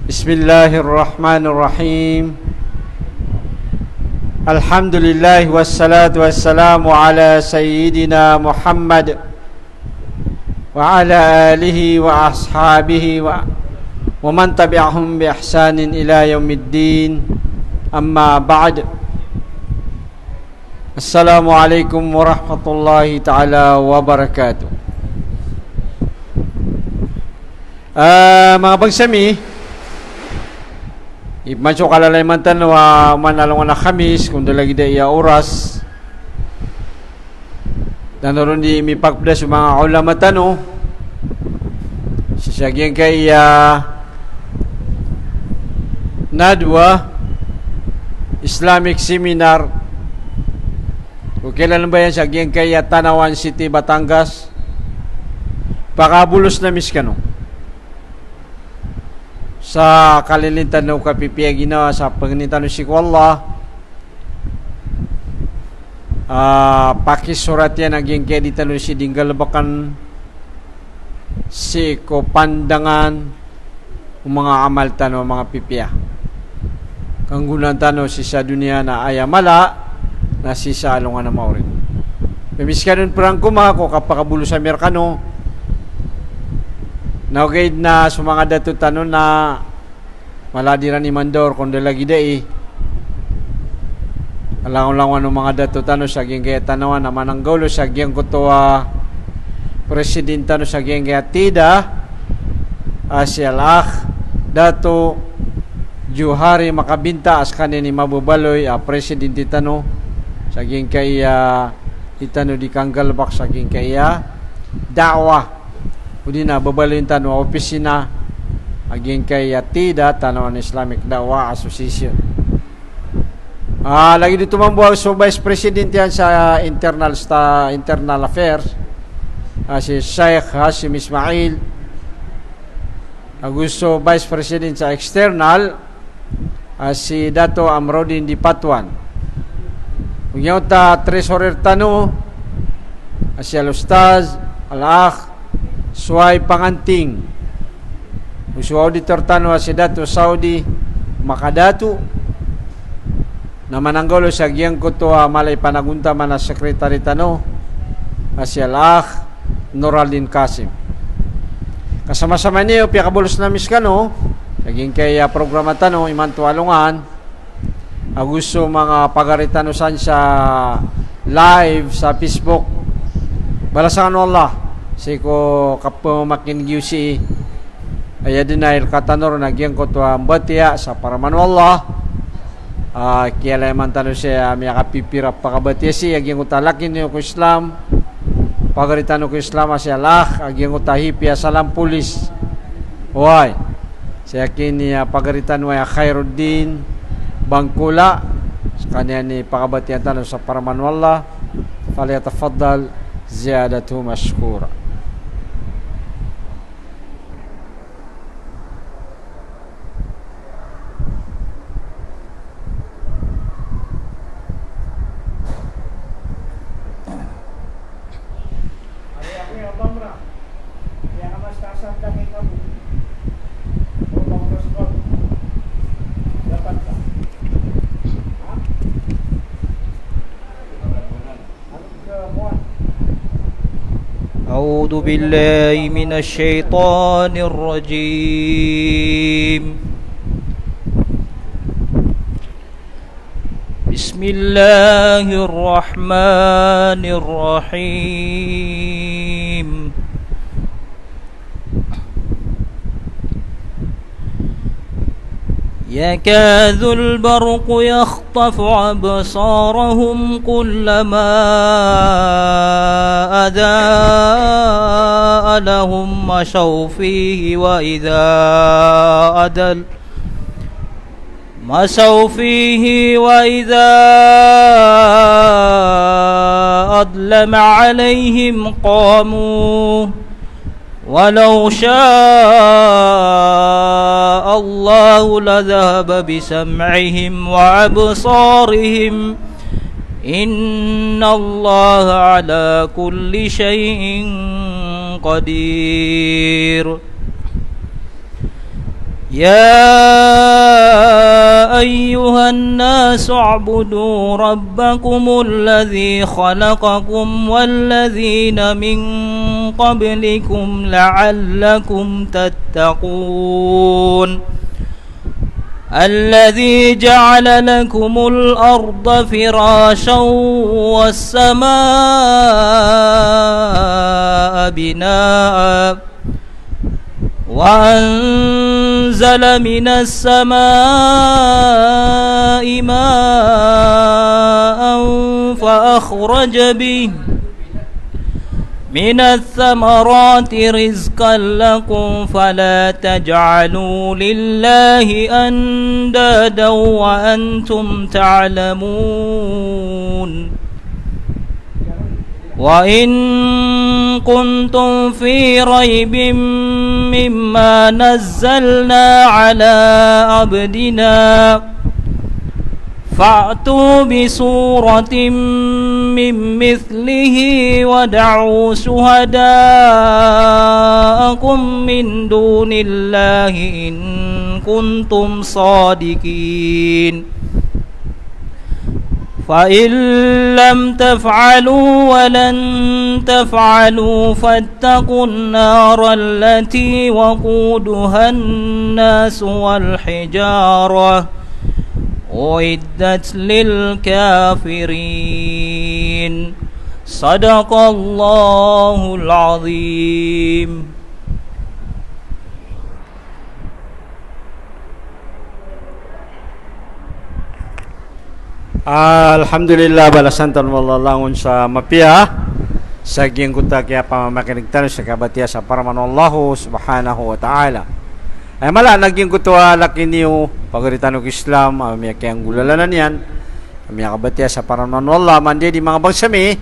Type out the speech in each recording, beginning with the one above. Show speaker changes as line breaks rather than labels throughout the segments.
Bismillahirrahmanirrahim. Alhamdulillah wassalatu wassalamu ala sayyidina Muhammad wa ala alihi wa ashabihi wa man tabi'ahum bi ihsanin ila yaumiddin. Amma ba'd. Assalamualaikum warahmatullahi ta'ala wabarakatuh. Mga pagsami, ipanso kalalaimantan wa manalong na Khamis kung lagi da iya oras naroon di mipagplas yung mga ulama tano sisagyan kay Nadwa Islamic Seminar o kailan ba yan sagyan kay Tanawan City, Batangas, pakabulos na miskano sa kalilintan ng kapipiyag ginawa sa pagnintan ng sikwallah. Pakisurat yan naging kaya dito ng si Dinggalabakan si ko pandangan mga amal tano mga pipiya kanggulan tano si sa dunia na ayamala na si sa alungan na maurin pemiskanon perang kuma ko kapakabulo sa Merkano naugid na sa mga dato tanon na maladiran ni Mandor kung lagi dai alang-alang ng mga dato tanon sa giyang kaya tanawan na mananggolo sa giyang kutuwa presidenta no sa giyang kaya tida si Al-Akh Dato Juhari Makabinta as kanin ni Mabubaloy presidente tano sa giyang kaya itano di Kanggalbak sa giyang kaya dawa Udi na babalin tanong opisina aging kay Tida Tanawan Islamic Dawa Association. Lagi dito mambuhay so Vice President yan sa Internal Affairs si Sheikh Hashim Ismail. Gusto Vice President sa External si Dato Amrodin Dipatuan. Ugyot Treasurer tano si Al-Ustaz Al-Akh Suway Panganting Usu Auditor tano si Dato Saudi Makadatu na mananggolo sa giyang kuto malay panagunta man na sekretary tano si Al-Akh Noraldin Kasim. Kasama-sama niyo piyakabulos na miskano naging kay programa tano iman tuwalungan gusto mga pagaritano san sa live sa Facebook balasan Allah si ko kapamakin gyusi ayadinail katanor nagyang ko to ambatiya sa paraman Allah kaya man tano siya may kapipira pakabatiya si agyang ko talakin niyo ko Islam pagaritano ko Islam si Allah agyang ko tahipya salam pulis hoy siya kini pagaritan wa Khairuddin Bangkula kanya ni pakabatiya tano sa paraman Allah falyatafaddal ziyadatu mashkura.
أعوذ بالله من الشيطان الرجيم بسم الله الرحمن الرحيم يكاد البرق يخطف أبصارهم كلما أضاء لهم مشوا فيه وإذا أظلم عليهم قاموا ولو شاء الله لذهب بسمعهم وأبصارهم إن الله على كل شيء قدير يا أيها الناس اعبدوا ربكم الذي خلقكم والذين من قبلكم لعلكم تتقون الذي جعل لكم الأرض فراشا والسماء بناء وأنزل من السماء ماء فأخرج به من الثمرات رزقا لكم فلا تجعلوا لله أندادا وأنتم تعلمون وإن كنتم في ريب مما نزلنا على عبدنا فأتوا بسورة من مثله ودعوا شهداءكم من دون الله إن كنتم صادقين فإن لم تفعلوا ولن تفعلوا فاتقوا النار التي وقودها الناس والحجارة أعدت للكافرين صدق الله العظيم.
Alhamdulillah balasan tan wallangun sa mapia sa giyang kuta kaya pamamakinig tayo sa kabatiya sa paraman Allah subhanahu wa ta'ala. Ay mala naging kutuwa laki niyo pagaritan ng Islam may kayang gulalanan yan may kabatiya sa paraman Allah mandi di mga bagsami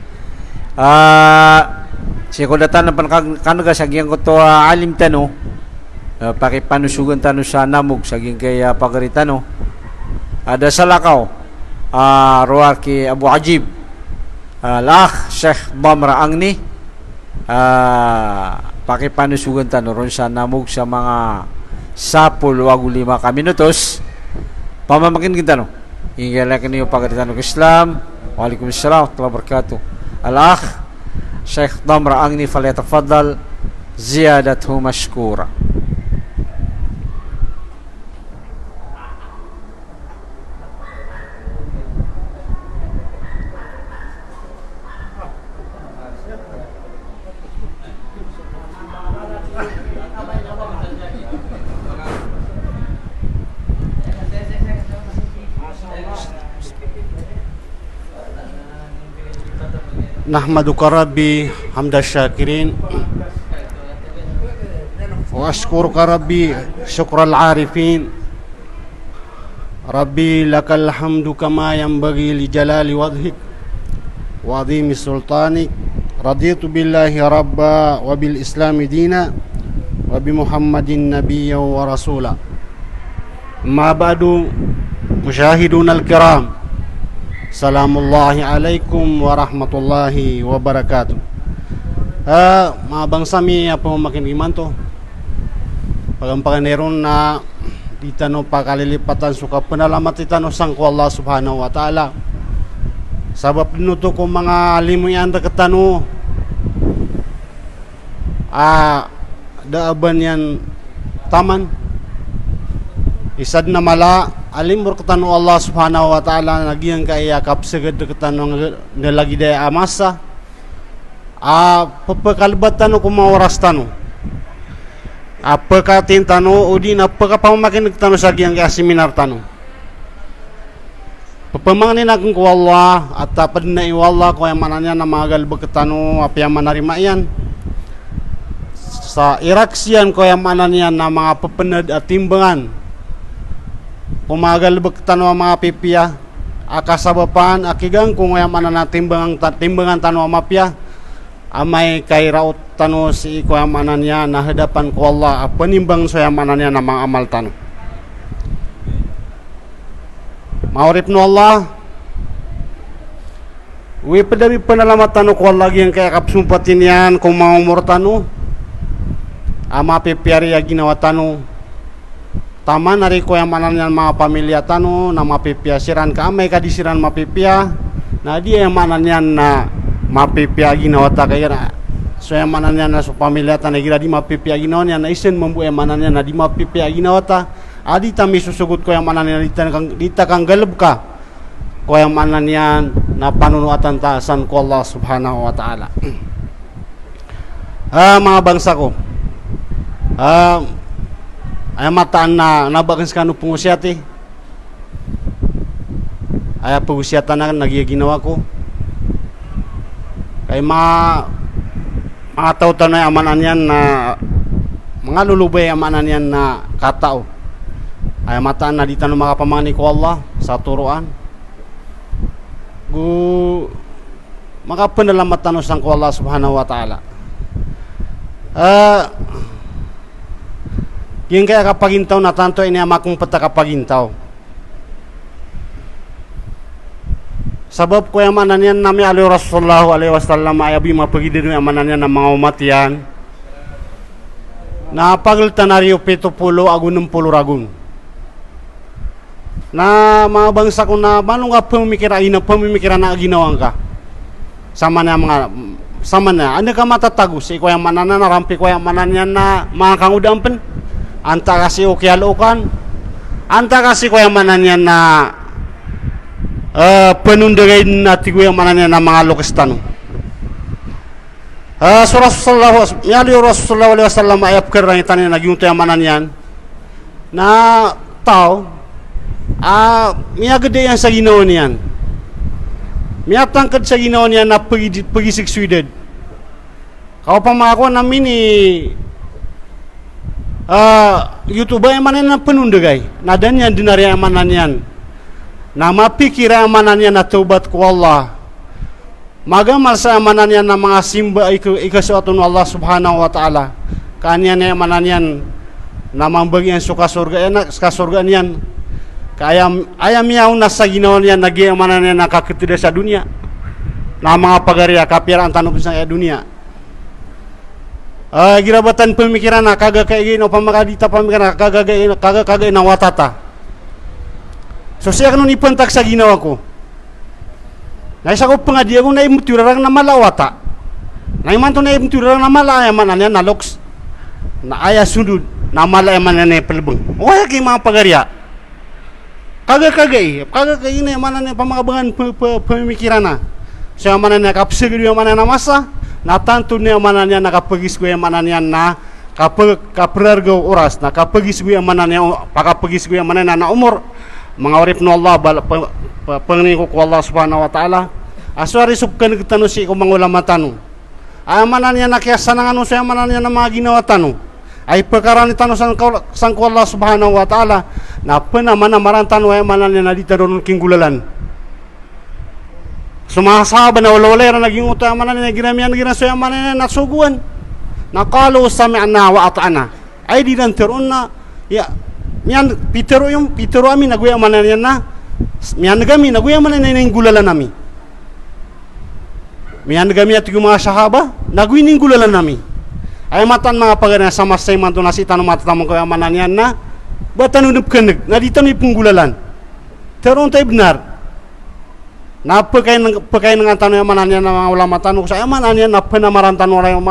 siya kudatan ng panakanuga sa giyang kutuwa alim tano pakipanusugan tano sa namog sa giyang kaya pagaritan ada sa lakaw Ruwaki Abu Ajib Al-Akh Sheikh Damra Angni pakipanusugan tanuron sa namog sa mga 10 wag 5 minutos pamamakin kita no ingalakan niyo pagkatitan ng Islam. Waalaikumsalam warahmatullahi wabarakatuh. Al-Akh Sheikh Damra Angni falyatafaddal ziyadathu mashkura.
Nahmaduka Rabbi hamda syakirin wa ashkuruka Rabbi syukral arifin Rabbi lakal hamdu kama yanbaghi li jalali wajhik wa azimi sultanik raditu billahi rabba wa bil islami dina wa bi muhammadin nabiyya wa rasula ma ba'du musyahidun al-kiram Assalamullahi alaikum warahmatullahi wabarakatuh. Mga bangsami apa makin to pagampaneron na ditano pakalilipatan suka penalamat ditano sang ko Allah subhanahu wa ta'ala sabab dinuto ko mga limuyan deketano daaban yan taman isad na mala alim berketanu Allah subhanahu wa ta'ala nagiang kaiyakap seged deketanu nalagi daya amasa pepekalbat tanu kumawaras tanu apakatin tanu udin apakapamakin tanu sagiang kaya seminar tanu pepemangnin akong ko Allah at padnai wallah ko yang mananya na magal beketanu apa yang manarima yan sa iraksian ko yang mananya na mga pepened at timbangan pumagal beketanu mga pipia akasabapan akigang kung yang mana na timbangan tanu mapia amay kay raut tanu si ko yang mananya na hadapan ko Allah penimbang so yang mananya na mga amal tanu maurip no Allah wi pedami penalamat tanu ko Allah yang kaya kapsumpatin yan kung maumur tanu ama pipiari ya ginawa tanu taman hari ko yang mananyan mga pamilya tanu na mapipia siran ka amay kadisiran mapipia na dia yang mananyan na mapipia ginawa ta kaya na so yang mananyan na so pamilya ta nagira di mapipia ginawa niya na isen mambu yang mananyan na di mapipia ginawa ta adi ta misusugot ko yang mananyan dita kang galab ka ko yang mananyan na panunuatan taasan ko Allah subhanahu wa ta'ala. Mga bangsa ko, ay mataan na nabakin sa kanu pungusyati ay pungusyatan na nagyaginawa ko kay mga tao na amanan yan na mga lulubay amanan yan na katao ay mataan na dito ng mga pamani ko Allah sa turuan mga penelamatan ng ko Allah subhanahu wa ta'ala. Yung kaya kapagintaw na tanto ini amakong pata kapagintaw. Sabab ko yung amanan yan nami alaihi Rasulullah alaihi wasallam ayabi mapagidin yung amanan yan ng mga umat yan. Na pagaltanaryo 70 agun 60 ragun. Na mga bangsa ko na manong nga pamimikiran na ginawang ka. Sama na ano ka matatagos iko yung mananan na rampi ko yung manan yan na mga kangudampen. Anta kasi ukialukan anta kasi ko yung manan yan na penundagay na tigo yung manan yan na mga lokestan Rasulullah alaihi wasallam ayap kerang itan na nagyunto yung manan yan na tao miya gede yan sa ginawa niyan miya tangkad sa ginawa niyan na pagisig Sweden kau pa mga ko namin YouTube yang mana na penundagay nadanya dinari yang mana yan na mapikira yang mana yan na taubat ko Allah magamal sa yang mana yan na mga simba ikasuatun Allah subhanahu wa ta'ala kanyan yang mana yan na mambagian suka surga enak suka surga yan kaya ayam yaw nasa ginawa yan nagi yang mana yan nakakitida sa dunia na mga pagarya kapiraan tanong sa dunia girabatan pemikiran na kaga kayak gini pamakadita pemikiran kaga na watata so siya kanun ipantak sa ginawa ko na isa ko pengadia ko na imuturarang na malawata na iman to na imuturarang na malayaman na naloks na aya sudud na malayaman na pelbeng wala kay mga pagarya kaga ini mana na pamakabangan pemikiran na siya mana na kapsegir yung mana na masa na tanto niya mana niya nakapagis ko yung mana niya na kaprargaw oras na kapagis ko yung mana niya pakapagis ko yung mana niya na umur mga urip no Allah pangning ko Allah subhanahu wa ta'ala aswari subkan kitano si ko mga ulama tanu ay mana niya nakiyasan ng ano siya mana niya na mga ginawa tanu ay perkara ni tanu sang ko Allah subhanahu wa ta'ala na penamana marantanu ay mana niya na ditaron kinggulalan sumasaba na walawala na naging utama na ginamian ginaso yung manan na nasuguan na kalu sami'na wa ata'na ay di nantiron na ya miyan pitero amin naguya manan yan na miyan nagami naguya manan na yung gulalan nami miyan nagami at yung mga sahaba naguya yung gulalan nami ay matan mga pagana sa masay man to nasi tanong matatamang ko yung manan yan na batanunup kanag na dito may punggulalan teron tayo benar na pagkain ng tanong yung mananya ng mga ulama tanong sa amanan yan na penamarantan orang yung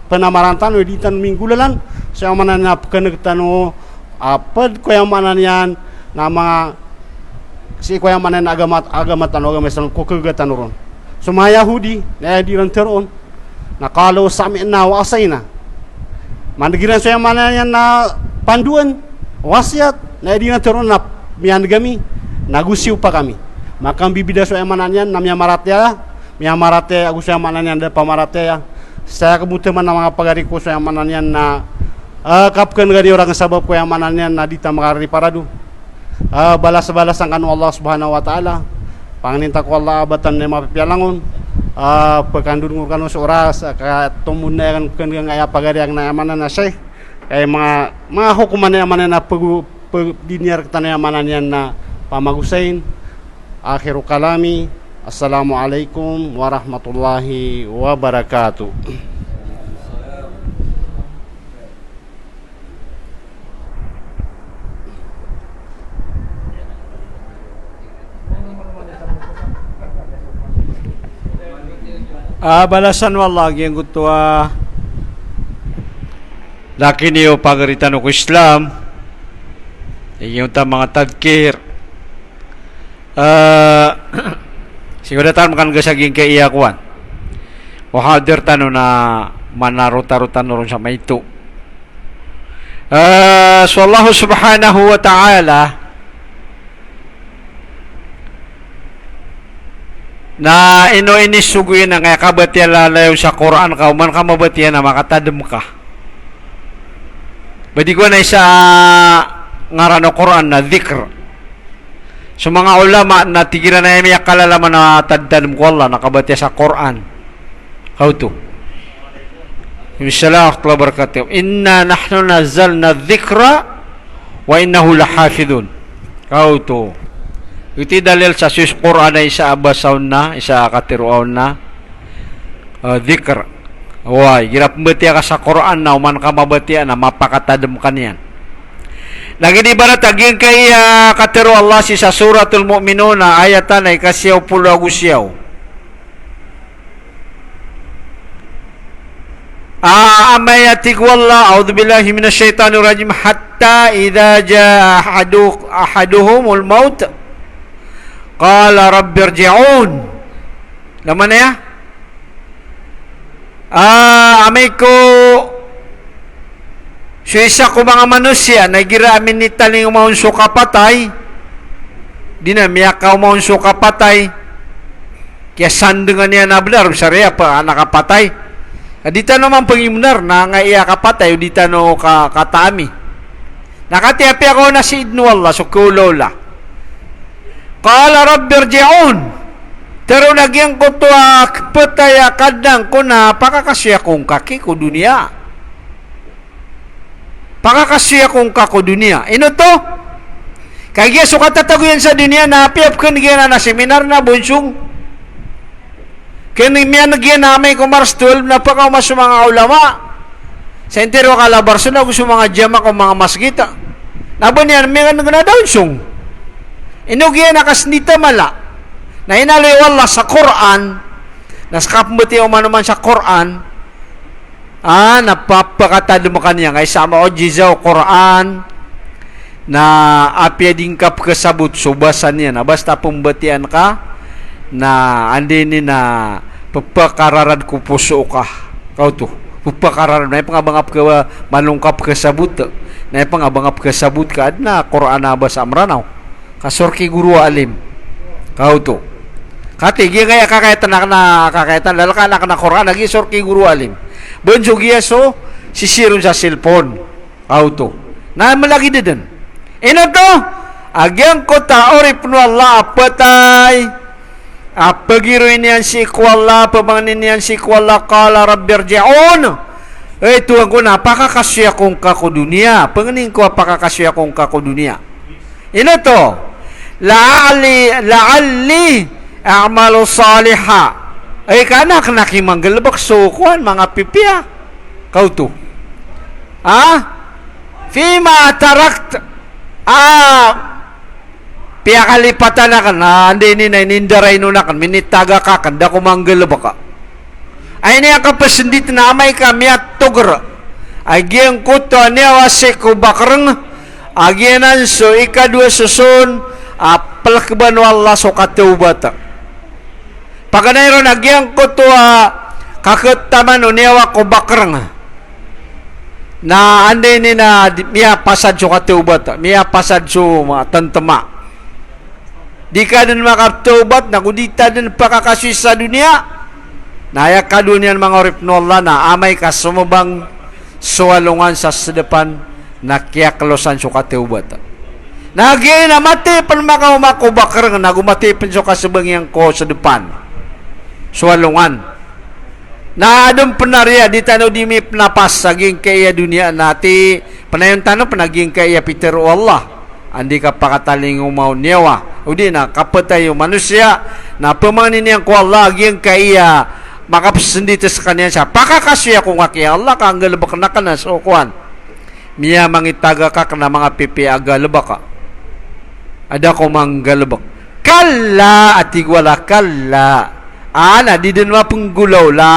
penamarantan di tanong minggulalan sa amanan na pagkanagtanong apad ko yung manan yan na mga si ko yung manan agamat tanong agama isang kukagatan ron so mga Yahudi na di rin teron na kalau sami na wasay na mandagiran sa yung manan yan na panduan wasiat na di rin teron na miyan nagusiw pa kami makang bibida so emananyan namanya marate agus so emananyan da pamarate ya saya kebutuhan na mga pagari ko so emananyan na kapkan gadi orang sabab ko emananyan na dita makari paradu balas ang kanu Allah subhanahu wa ta'ala panginta ko Allah abatan na mapipialangon pagkandun ko kanu oras ka tumun na kan ngaya pagari ang na emanan na syekh kay mga hukuman na emanan na dinyar ketana emananyan na pamagusain. Akhiru kalami, assalamualaikum warahmatullahi wabarakatuh.
balasan wallah yang kutua laki niyo pagaritan ko Islam yung ta mga tadkir siguro tan makan gasaging kay iyakuan wahadir tano na manaruta-rutan ron sa maito so Allah subhanahu wa ta'ala na ino inisuguin na kaya kabatiyan lalayo sa Quran ka man ka mabatiyan na makatadam ka badi ko na isa ngaran o Quran na dhikr so mga ulama na tigiran na yung kalalaman na taddanam ko Allah nakabatiya sa Quran how to Bismillah wa barakatuh inna nahnu nazzalna dhikra wa innahu lahafidun how to iti dalil sa sus Quran na isa abasaw na isa katiruaw na dhikr way girap mbatiya ka sa Quran na uman ka mabatiya na mapakatadam ka niyan lagi di barat aging kay katiru Allah si sa suratul mu'minuna ayatan ay kasiyaw pulo agusyaw amayatik wallah a'udhu billahi minasyaitanir rajim hatta idha jaa ahaduhumul maut qala rabbirji'un laman na ya amay ko so isa ko mga manusia nagira amin ni taling umaon suka patay di na miyakaw umaon suka patay kaya sandengan niya na benar saraya pa nakapatay dita naman pangimunar na nga iya kapatay dita no kataami nakatiapi ako na si idnu Allah so kulola qala rabbirji'un pero nagyang ko to pataya kadang ko na pakakasya kong kaki ko dunia pakakasya kong kako dunia ino to kaya so katataguyan sa dunia na apiap kan gyan na seminar na bunsong kaya niya nagyan namin kung Mars 12 na pakaw mas mga ulama sa intero kalabarso na gusto mga jama kung mga masgita nabo niyan may nagdaunsong inugyan nakasnita mala na inaloy wallah sa Quran naskapmuti o manuman sa Quran napapakatado mo kanya kay sama o jizaw Quran na apya dingkap kasabot subasan yan basta pumbatian ka na andini na papakararan ko puso ka kau to papakararan na pangabangap ka malungkap kasabot na pangabangap kasabot ka na Quran na basa amranaw kasorki guru alim kau to kati gi kaya kakaitan na kakaitan lalaka na Quran lagi sorki guru alim bonjogia so sisirun sa cellphone kau to na malagi din ino to agyang ko taorip no Allah apatay apagiruin niyan si kuwala pabangin niyan si kuwala qala rabbirji'un ito ang ko napakakasya kong kako dunia panganin ko apakakasya kong kako dunia ino to la'alli a'malu saliha ay kanak nakimanggalbak sukuan mga pipia kau to fima tarakt piya kalipatan na kan hindi ni na inindaray no na kan minitaga ka kan da kumanggalbak ka ay niya kapasindit na amay kami at tugra agyan kuto niya wasi ko bakrang agyanan so ikadwa susun palakban wallah so katubata pagkanayron agyang ko to kakataman o niyawa ko bakrang na ande ni na miya pasad so katubata miya pasad so tantama di ka din makatubat na kudita din pakakasis sa dunia nayak ka dunian mga orip no Allah na amay ka sumabang suwalungan sa sedepan na kiyaklosan so katubata nagi na mati pan makaumakubakar na gumati pan so kasabangyang ko sa depan suwalungan na adong penarya di tano di mi penapas saging kaya dunia nati panayon tano panaging kaya Peter Allah andi ka pakataling umaw niyawa udi na kapatay yung manusia na pamanin niyang ko Allah aging kaya makapasendita sa kanya siya pakakasya kung aki Allah ka ang galabak na ka na sa ukuan miya mangitaga ka na mga pipi agalabak ka ada ko manggalbak kalla atigwala kalla Ana di din mapunggulaw la.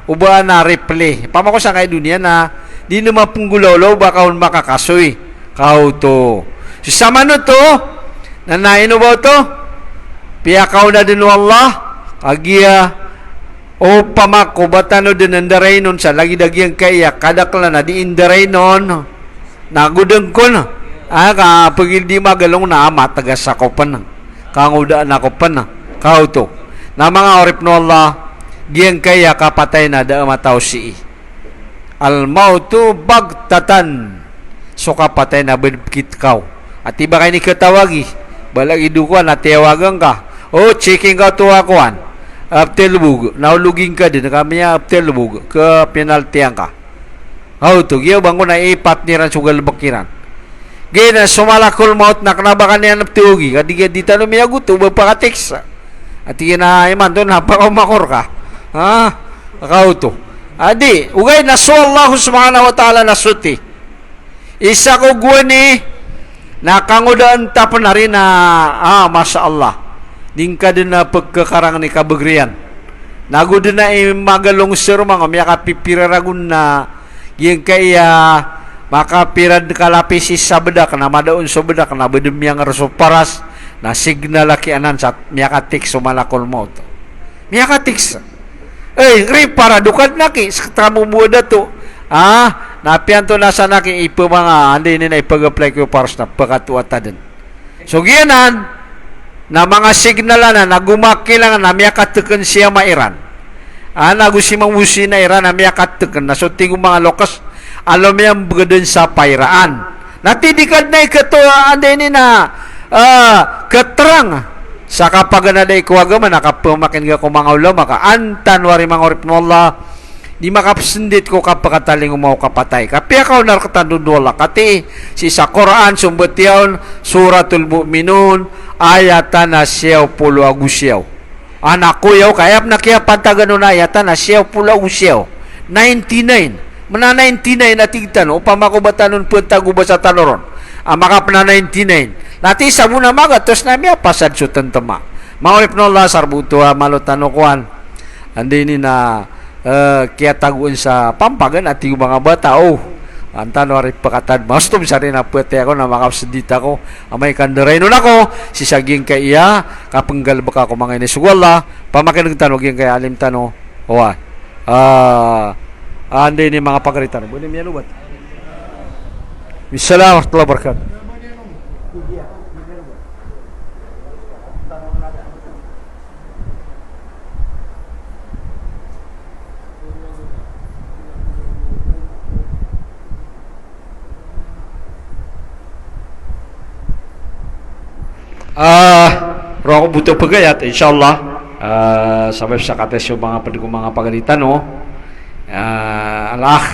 Uba na replay. Pamako sa kay dunia na di na mapunggulaw la uba kaon makakasoy. Kau to. Si sama no to. Nanain ba to? Piya kaon na din Allah. Agia o pamako batano din andaray nun sa lagi dagyang kaya kadakla na di indaray nun. Nagudeng ko na. Kapag hindi magalong na matagas ako pa na. Kangudaan ako pa na. Kau to. Na mga orip no Allah, giyang kaya kapatay na da mataw si al-mautu bagtatan. So kapatay na bidkit kau. At iba kayo ni katawagi. Balag idukuan at tiyawagan ka. O, checking ka tuwakuan. Aptelbug. Naulugin ka din. Kami niya aptelbug. Ke penaltiyan ka. Kau to. Giyaw bang ko na ipat niran sugal bakiran. Gina sumalakol maut na kanabakan niya naptiugi. Kadiga di tanong miyagut. Uba pakatiks. At na iman doon napakamakor ka. Kau to. Adi. Ugay naso Allah subhanahu wa ta'ala nasuti. Isa ko guwani. Nakangudaan tapan na rin na Masya Allah. Dingka din na pagkakarang ni kabagriyan. Nagud na magalong sir mga miyakapipiraragun na yung kaya makapirad kalapis sa bedak na madaon sa bedak na bedem yang paras na signal laki anan sa miyakatik sumalakol mo to. Miyakatik sa. Para dukad naki sa muda to. Napian to nasa naki ipo mga hindi na ipag-apply ko paras na pagkatuata din. So giyanan na mga signal na nagumakilang na miyakatukan siya mairan. Nagusimang musi na iran na miyakatukan na so tingong mga lokas alam yang begadun sa pairaan. Natidikad na ikatua andini na keterang sa kapag na day kuwagama nakapamakin ka kung mga ulama ka antan wari mga orip no Allah di makapsendit ko kapakataling umaw kapatay kapia ka narkatan dudola kati si sa Quran sumbetiaon suratul mu'minun ayatan na siyaw pulo agusyaw anak ko yaw kayap na kaya pantaganon ayatan na siyaw pulo agusyaw 99 Mana 99 na tigtan upama ko batanon puntago ba sa taloron. Makap na 99. Nati sa muna maga tos na miya pasad so tentema. Maulip no Allah sarbuto malotano kuan. Andi ni na kaya taguan sa pampagan at yung mga bata antan wari pakatan mastom sa rin na pwede ako na makapsadita ko amay kandaray nun ako si saging kay iya kapenggal baka ko mga inisugwala pamakin ng tanong yung kay alim tano andi ni mga pagkaritan. Boleh miya lubat. Assalamualaikum warahmatullahi wabarakatuh. Roh ko butuh pagayat insyaallah sampai sa kates yung mga pendukung mga pagkaritan Al-Akh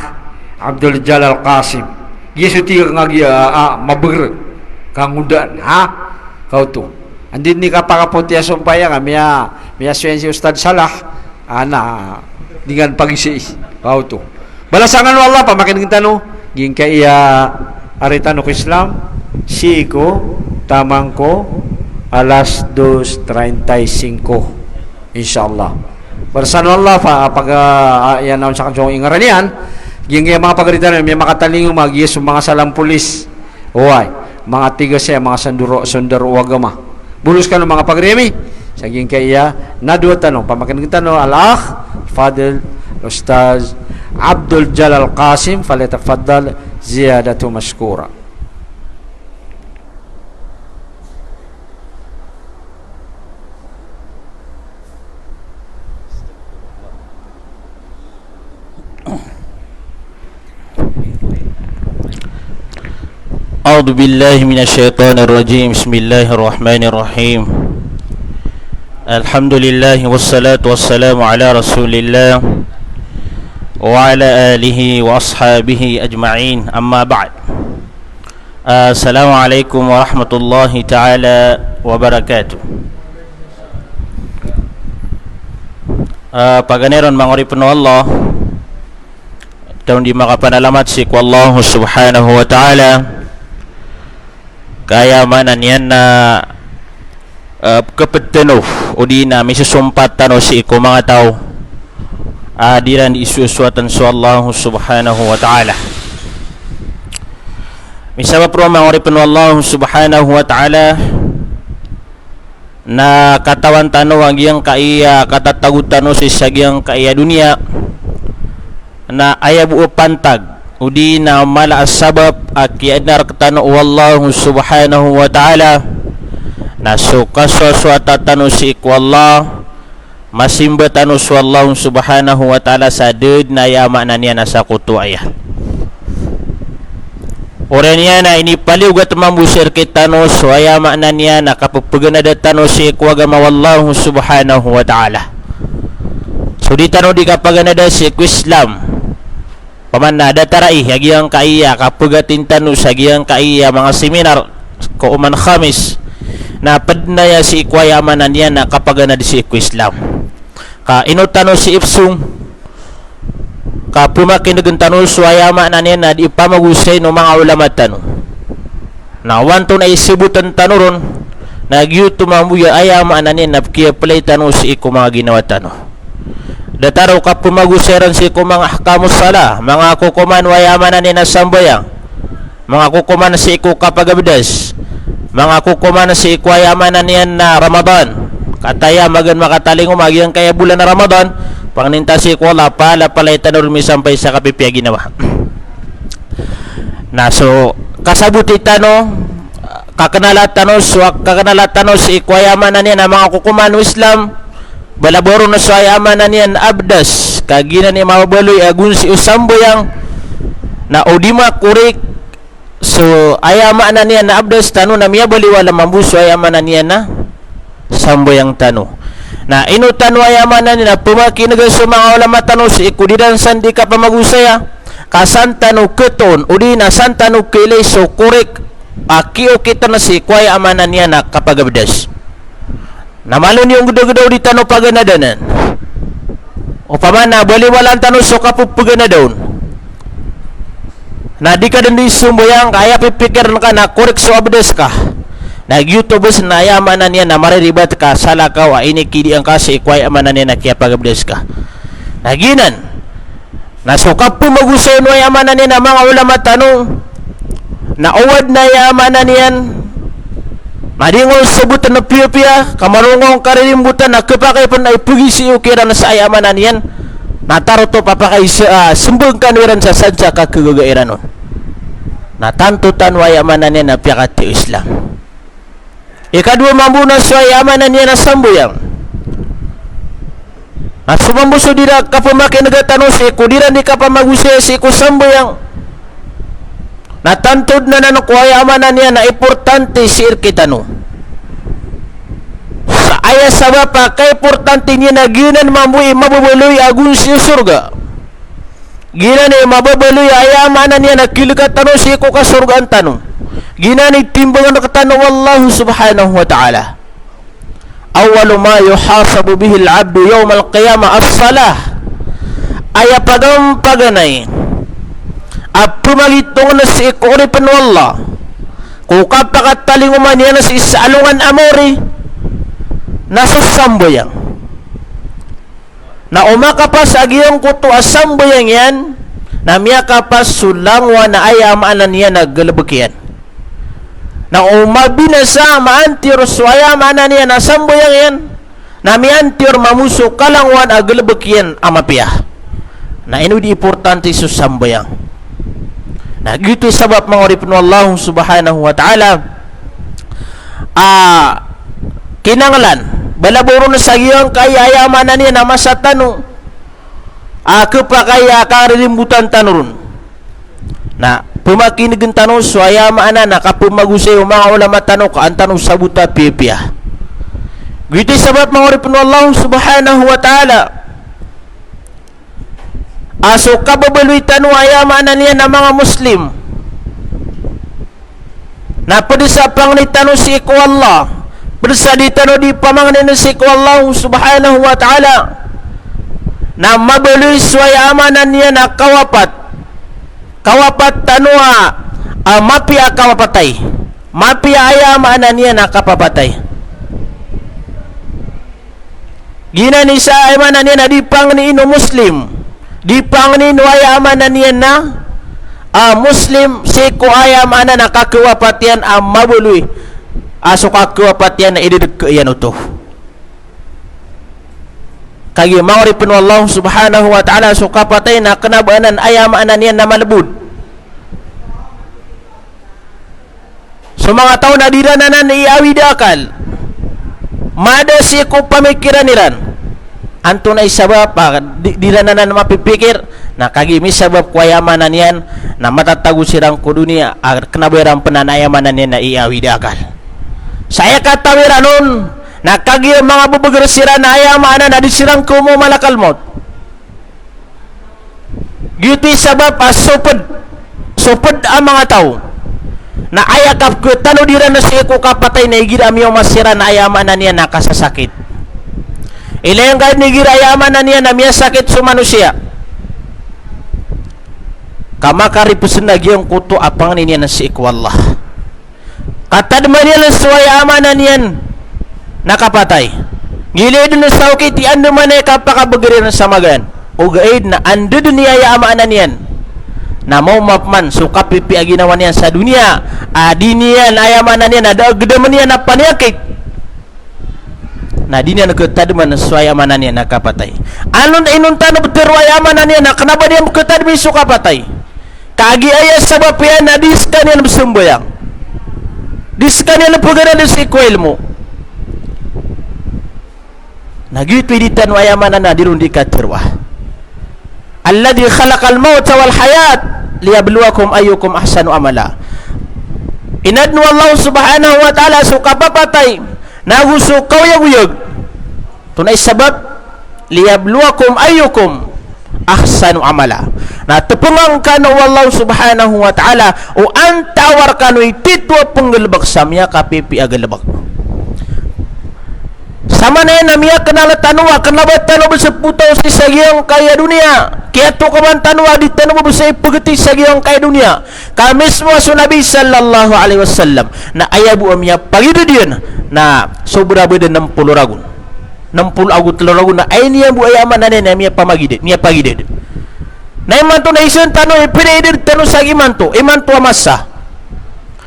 Abdul Jalal Qasim Yesu tiga ngagi maber kangudan kau tu andin ni kapakapunti sumpaya miya si Ustaz Salah ana dengan pagisi kau tu balasangan Allah pamakin kita no ging kaya aritano ko Islam siko tamangko alas 2:35 insyaallah Bersama Allah pag yan naman sa kansong ingaranian yung mga pagalitan may makataling mag-yes mga salam pulis mga tiga siya mga sundaro wagama bulus ka ng mga pagremi saging kaya na dua tanong pamakin kita no Al-Akh Fadil Ustaz Abdul Jalal Qasim falyatafaddal ziyadatu mashkura.
A'udzu billahi minasyaitonir rajim. Bismillahirrahmanirrahim. Alhamdulillah wassalatu wassalamu ala Rasulillah wa ala alihi wa ashabihi ajma'in. Amma ba'd. Assalamualaikum warahmatullahi taala wabarakatuh. Paganeron mangoripun Allah daun di makapanalamat si Allah subhanahu wa ta'ala kaya manan yan na kepetenuh udina misusumpat tano si iku mga tao adiran di isusuatan su Allah subhanahu wa ta'ala. Misal pro mangoripun Allah subhanahu wa ta'ala na katawan tano agyang kaiya katatagutan si sagyang kaiya dunia na ayabu pantag udi na mala asbab akiadar katano wallahu subhanahu wa ta'ala na suka suata tano si iku Allah masimba tano su Allah subhanahu wa ta'ala saded na yama na niya nasa kutu ayah orang niya na ini paliw gat mambusir kita no so ayama na niya na kapagpagana tano si iku agama wallahu subhanahu wa ta'ala. So di tano di kapagana si iku Islam paman na datarai agyang kaiya kapagatin tano sa agyang kaiya mga seminar ko uman khamis na padnaya si iku ayama na niya na kapagana si iku Islam ka inutano si Ipsung kapumakin dengan tanul suayama na niya na di pamagusay no mga ulama tano na wanto na isibutan tanuron nagyuto mamuya ayama na niya na kaya palay tano si iku mga ginawa tano dataro kapumagusayran si iku mga ahkamus sala mga kukuman wayama na niya na sambayang mga kukuman si iku kapagabdas mga kukuman si iku ayama na niya na Ramadan kataya magan makataling umagyang kaya bulan na Ramadan pangnintasi ko wala pala palaitan urmi sampai sa kapipya ginawa na so kasabuti tano kakanalatan si ikwayaman na niya na mga kukuman Islam balaboro na sa ayaman na niya na abdas kagina ni mabaloy agun si usamboyang na udima kurik so ayaman na niya na abdas tano na miya bali wala mambuso ayaman na niya na samboyang tano na inutan wayamanan na pumakinaga sa mga ulama tano si ikudiran sandi ka pamagusaya kasantano keton udi na santano kilay so korek akiyo kita na si kway amanan niya na kapagabdas na malon yung gudaw di tano paganadanan o pamana baliwalan tano so kapupaganadown na di ka din di sumbayang kaya pipikiran ka na korek so abdas ka nag-YouTubers na ayamanan niya na mariribat ka salakaw ini kidi ang kasi ikway amanan niya na kaya pagabdes ka naginan nasukap po mag-usayon na ayamanan niya na mga ulama tanong na uwad na ayamanan niyan madingol sabutan na piya-piya kamarungong karilimbutan na kapakay pa na ipugisi ukira na sa ayamanan niyan nataro to papakay sembeng kanwiran sa sadsa kakagagairan nun natantutan wa ayamanan niya na piyakati Islam ikadua mambu na suayama na niya na sambuyang at sumambuso dira kapamakin nagatano si kudiran di kapamagusya si kusambuyang natantod na nanukwayama na niya na importante si irkitano sa ayas sa bapa kay importante niya na ginan mambuhi mabubuloy agun si surga ginan ay mabubuloy ayama na niya na kilikatano si kukasurgaan tanong ginani timbangan katano wallahu subhanahu wa ta'ala awwalu ma yuhasabu bihi al-'abdu yawm al-qiyamah as-salah aya pagam paganay apumagitong na si ikuri panwalla kukapakataling umaniya na si isalungan amori nasusamboyang na umakapas agiyong kuto asamboyang yan na miyakapas sulangwa na ayamaan niya naggalabukyan na umabinasa maantir suaya mana niya na samboyang yan na miantir mamuso kalangwan agalabak yan amapiyah na inu di importante su samboyang na gitu sabab mangoripin Allah subhanahu wa ta'ala kinanglan balaburo na sagiyang kaya ayaman na niya na masatano kapakaya karilimbutan tanurun na pumakinigan tanong suaya maana na kapumagusay mga ulama tanong kaan tanong sabuta pipia gitu sabab mangoripin Allah subhanahu wa ta'ala aso kababaloy tanong ayaman na niya na mga Muslim na padisa pang ni tanong si iku Allah padisa di tanong di pamangnin si iku Allah subhanahu wa ta'ala na mabaloy suaya amanan niya na kawapat tanua mapia kawapatay mapia ayama na niya nakapapatay Gina ni sa ayamanan niya na dipang ni ino Muslim. Dipang ni ino ayamanan niya na Muslim siku ayamanan na kakawapatian mabului. So kakawapatian na ididek iyan utuh. Kagi mauripun Allah subhanahu wa ta'ala so kapatay na kenabanan ayamanan niya na malebud. So mga tao na dirananan iawidakal. Mada siku pamikiran niran. Anto na isabab dirananan mapipikir na kagi misabab kuayamanan yan na matatago sirang ko dunia kenabaran penanayamanan niya na iawidakal. Saya katawiran nun na kagi mga bubugersiran na ayamanan na disirang ko mo malakal maut. Gitu sabab supad ang mga tao na ayakap ko tano diran na siya ko kapatay na igira amiyong masira na ayamanan niya nakasasakit. Ilayang kahit nigira ayamanan niya na miya sakit sa manusia. Kamakaripusin na giyong kuto apang niya na si ikwallah. Katadman niya na sa ayamanan niya nakapatay. Gilid na sa ukiti ando man ay kapakabagari sa magan. Ugaid na ando dunia ayamanan niyan. Na mau mapman so kapipi aginawa niya sa dunia. Adi niyan ayamanan niya na daagdaman niya na panyakit. Na di niya nagkatadman na sa ayamanan niya nakapatay. Anon inunta na betero ayamanan niya na kenapa dia nagkatadman so kapatay. Kagi ayah sabab yan na diskan niya na bersumbayang. Diskan niya na pagana na si ilmu. Nagit piditan wayamanan na dirundi katirwah. Alladhi khalaqal mauta wal hayat liyabluwakum ayyukum ahsanu amala. Inadnu Allah subhanahu wa ta'ala suka papatay naguso kawyag-uyag. Tunay sabab liyabluwakum ayyukum ahsanu amala. Na tepungang kanu Allah subhanahu wa ta'ala o antawar kanu ititwa penggelebak samya kapipi agelebak. Sama na yan na miya kenala tanwa kenapa tanwa berseputau si sagiang kaya dunia kaya tu kaman tanwa di tanwa bersai pegeti sagiang kaya dunia kami semua su Nabi sallallahu alaihi wasallam na ayabu miya pagi dia na sobra beda 60 ragun 60 agu telur ragun na aini yang bu ayaman na miya pamagi de miya pagi de na imanto na isen tanwa ipide de tanwa sagi manto imanto amasa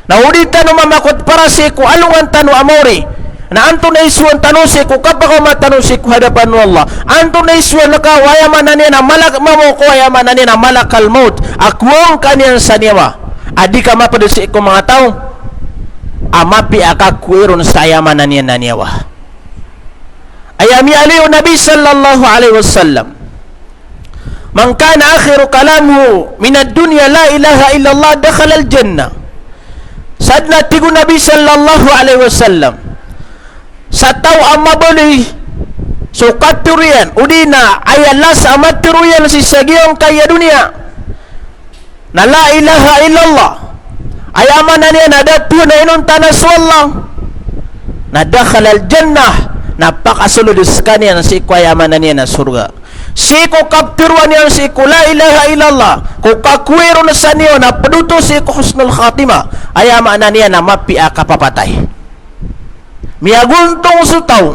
na udi tanwa mamakot para siku alungan tanwa amori na anto na isuan tanuse ko kapag matanuse ko hadapan Allah anto na isuan nakawayamanan na niya na malak mamukawayamanan na niya na malakal maut akwong kanyan sa niyawa adi ka mapadusi ko mga tao amapi akakwiron sa ayamanan niya na niyawa ayami aliyo Nabi sallallahu alaihi wasallam man kana akhiru kalamuhu minad dunya la ilaha illallah dakhala al jannah sadna tigu Nabi sallallahu alaihi wasallam sa tao ang mabali so katurian udina ayala sa maturian si sagiong kaya dunia na la ilaha illallah ayaman na niya na datu na inunta na swallah na dakhala al jannah napakasulod sa kanya na si ayaman na niya na surga si ko kapturuan niya si ko la ilaha illallah ko kakwero na sa niyo na paduto si ko husnul khatima ayaman na niya na mapia kapapatay miaguntong sutaw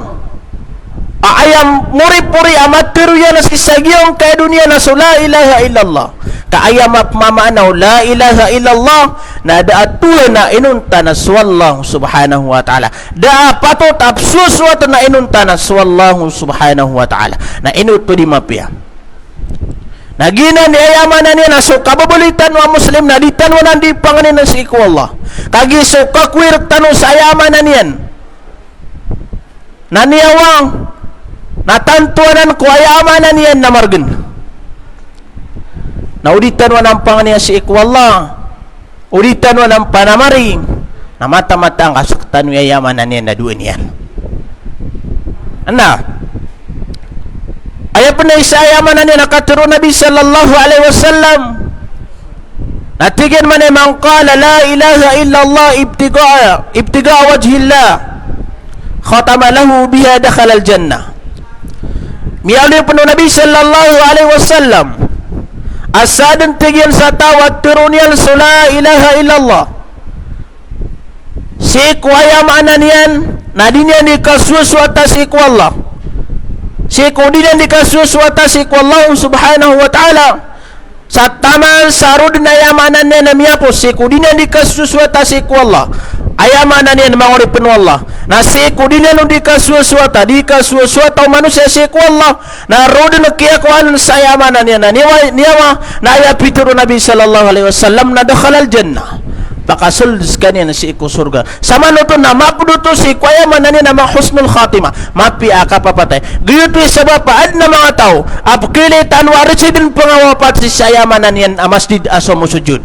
ayam muri-puri amatir yan na si sagiong kaya dunia na so la ilaha illallah kaayam apmamanaw la ilaha illallah na daatuhan na inunta na swallahu subhanahu wa ta'ala daapatot apsuswat na inunta na swallahu subhanahu wa ta'ala na inuto di mapia nagina ni ayaman na niya na so kababulitan wa muslim na ditanwanan di panganin na si iku Allah kagi so kakwir tanong sa ayaman na niyan naniyawang natantuanan ko ayamanan niyan na margen nauditan wa ng panganiya si ikwallah uditan wa ng panamari na mata-mata ang kasuktan wa ayamanan niyan na duwan yan ayapan na isa ayamanan niyan nakaturo Nabi sallallahu alaihi wasallam natigyan man ay man qala la ilaha illallah ibtigaa wajhillah khatama lahu biha dakhala al-jannah miali penuh Nabi sallallahu alaihi wasallam asadan tigyan sa tawat turunial la ilaha illallah si kuayam anan yan nadinya ni kasusu atas iku Allah si kudinan di kasuswata si Allah subhanahu wa ta'ala sa taman sarud na yamanan niya na miyapos si kudinan di kasuswata si Allah ayamanan niya na manguripin Allah na si kudinan di kasuswata manusia si Allah na rod na kiyakuan sa ayamanan niya na niyawa na ayapituro Nabi sallallahu alaihi wasallam na dakhalal jannah pakasul kaniya na si iku surga sama nuto na mapuduto si kwayaman na niya na mahusnul khatima mapi akapapatay gayuto sabab paad na mga tao apkilitan waris din pangawapat si sayaman na niyan a masjid aso musujud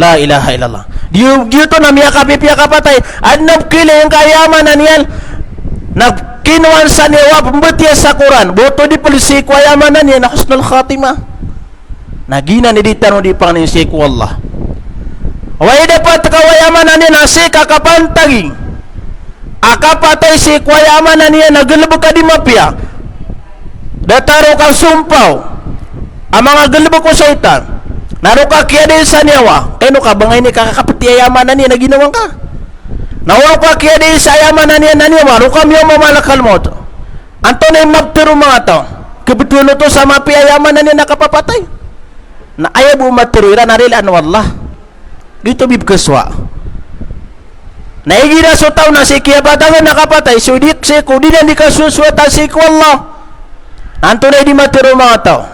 la ilaha illallah gayuto na miya kapipiyakapatay ad napkili yung kayaman na niyan nagkinuan sa niwa pambatiya sa Quran boto di polisi kwayaman na niyan na husnul khatima nagina ni di tanong di pangnin si iku Allah way dapat kawayaman na niya na si kakapantagi akapatay si kawayaman na niya nagalabog ka di mapya dataro kang sumpaw ang mga galabog ko sa itan naro ka kaya din sa niyawa kaya no ka bangay ni kakapati ayaman na niya na ginawang ka nawaro ka kaya din sa ayaman na niya na niya naro ka miyo mamalakal mo to anto na yung magtiro mga to kabetulo to sa mapi ayaman na niya nakapapatay na ayaw mo matiro ira narilan wallah dito bibkaswa naigira so tao na si kiyabatangan nakapatay sudik si kudinan di kasuswata si Allah anto na di matiro mga tao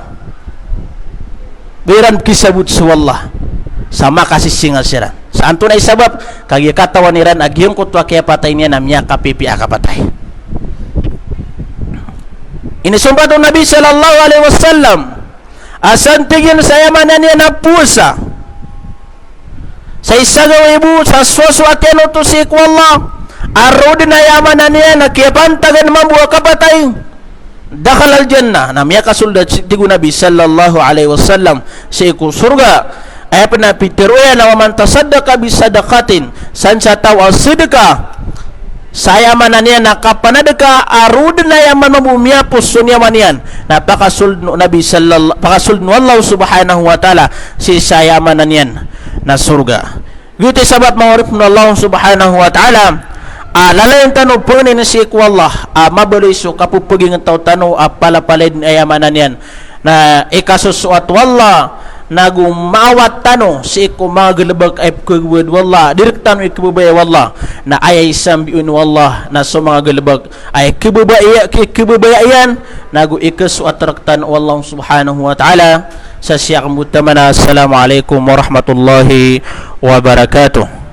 biran kisabut sa Allah sama kasih singal siran sa anto na isabab kagi katawan niran agyong kutwa kiyapatay niya namnya kapipi akapatay inisumpa to Nabi sallallahu alaihi wasallam asan tigil sa yamanan niya na pusa sa isagaw ibu sa swaswatian to si Allah arod na yaman na niya nakiyapantagan mabuha kapatay dakal al jannah na miya kasulda tigu Nabi sallallahu alaihi wasallam si iku surga ay pinapitiruya na waman tasadaka bisadakatin san sa taw al sidka sa yaman na niya nakapanadaka arod na yaman mabumiya puso niya man yan napakasulda Nabi sallallahu pakasulda Allah subhanahu wa ta'ala si sa yaman na niyan na surga. Guti sabat mangurip na Allah subhanahu wa ta'ala lalayan tano punin na si iku Allah mabaliso kapupaging ang tao tano palapalid ayamanan yan na ikasusuat wallah nagumawat tano si iku magalabag ay kagwad wallah direk tano ikibubaya wallah na ayay sambiun wallah na so mga galabag ay kibubayan nagu ikasuat raktan wallah subhanahu wa ta'ala sa siya kamutamana. Assalamualaikum warahmatullahi wabarakatuh.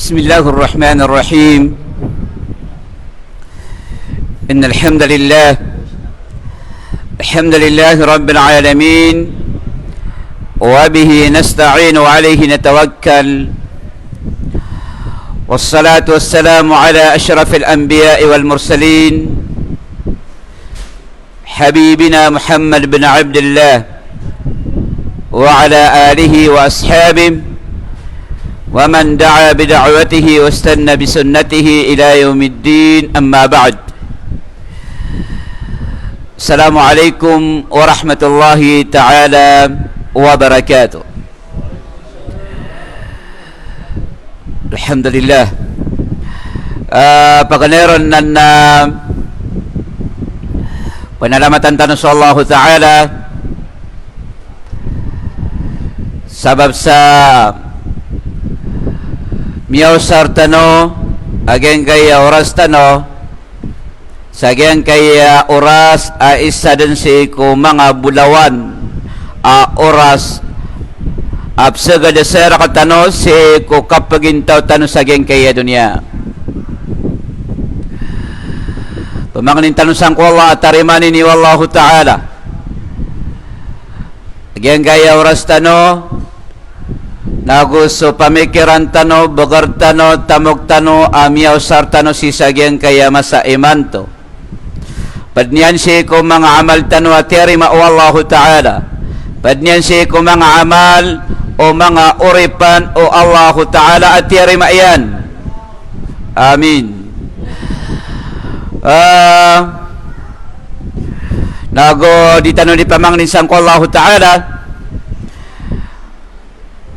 بسم الله الرحمن الرحيم إن الحمد لله رب العالمين وبه نستعين وعليه نتوكل والصلاة والسلام على أشرف الأنبياء والمرسلين حبيبنا محمد بن عبد الله وعلى آله وأصحابه ومن دعا بدعوته واستنى بسنته إلى يوم الدين. أما بعد. السلام عليكم ورحمة الله تعالى وبركاته. الحمد لله. Pagkanaroon ng panalamatan tanong sa Allah Ta'ala sabab sa miyaw sartano agen kaya oras tano sagen kaya oras a isa din si ko mga bulawan a oras apsaga de sera katano si ko kapagintaw tano sagen kaya dunia pamangnin tanusan ko Allah at tarimani ni wallahu ta'ala agen kaya oras tano nagusto pamikiran tano, bagar tano, tamog tano, amiyaw sar tano si sagyan kaya masa imanto. Padniyan si ko mga amal tano at yarima o Allahu Ta'ala. Padniyan si ko mga amal o mga uripan o Allahu Ta'ala at yarima yan. Amin. Nago di tano di pamangnin sang ko Allahu Ta'ala.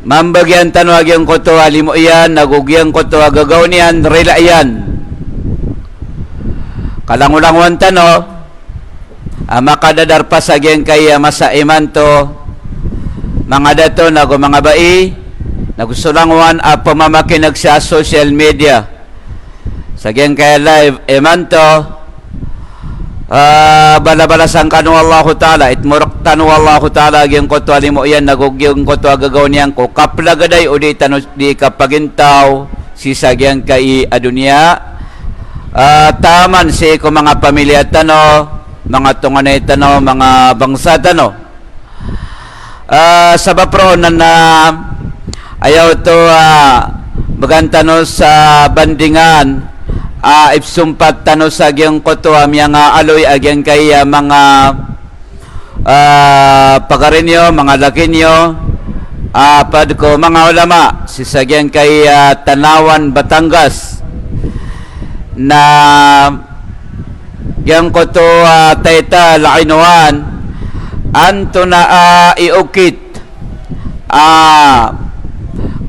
Mambagyan tano agyang koto alimo iyan, nagugyang koto agagaw niyan, rela iyan. Kalangulanguan tano, makadadar pa sa agyang kaya masa imanto, mga dato, nago mga bai, nagusulanguan pamamakinag sa social media. Sa agyang kaya live imanto, balabalasan kanu Allahu Ta'ala itmurak tanu Allahu Ta'ala agyang koto alimo iyan nagugyong koto agagaw niyan ko kaplagaday o di tanu di kapagintaw si sagyang kai adunya taman si ko mga pamilya tano mga tunganay tano mga bangsa tano sa bapro na ayaw to bagantano sa bandingan ipsumpat tano sa agyang koto amyang aloy agyang kaya mga pagarinyo, mga lakinyo pad ko mga ulama si sagyang kaya Tanawan, Batangas na yang koto tayta lainuan anto na iukit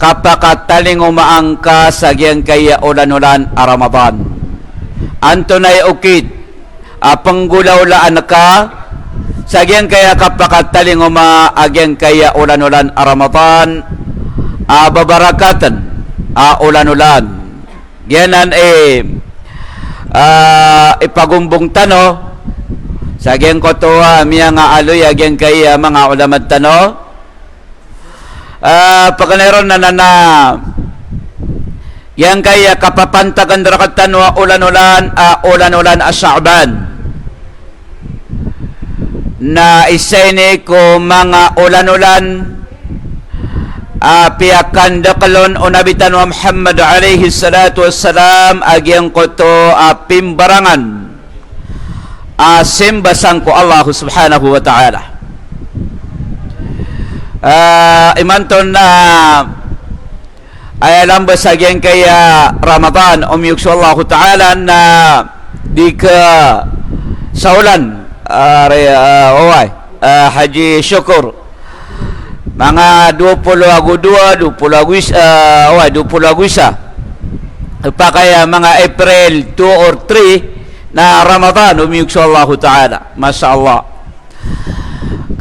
kapakataling umaangka sa agyang kaya ulan-ulan a Ramadan. Anto na iukit, panggulaulaan ka sa agyang kaya kapakataling agyang kaya ulan-ulan a Ramadan, babarakatan, ulan-ulan. Yanan ipagumbong tano, sa agyang kotoa, miya nga aloy, agyang kaya mga ulamad tano, pagkanaron na yang kaya kapapantagan darakatan wa ulan-ulan Sha'ban na isayni ko mga ulan-ulan piyakan dakalon o nabitan wa Muhammad alaihi salatu wassalam agyang koto pimbarangan simbasang ko Allah subhanahu wa ta'ala imanton na ay alam ba sa agyang kaya Ramadan umyugso Allah Ta'ala na di ka saulan Haji Syukur mga 22 pa kaya mga April 2 or 3 na Ramadan umyugso Allah Ta'ala Masya Allah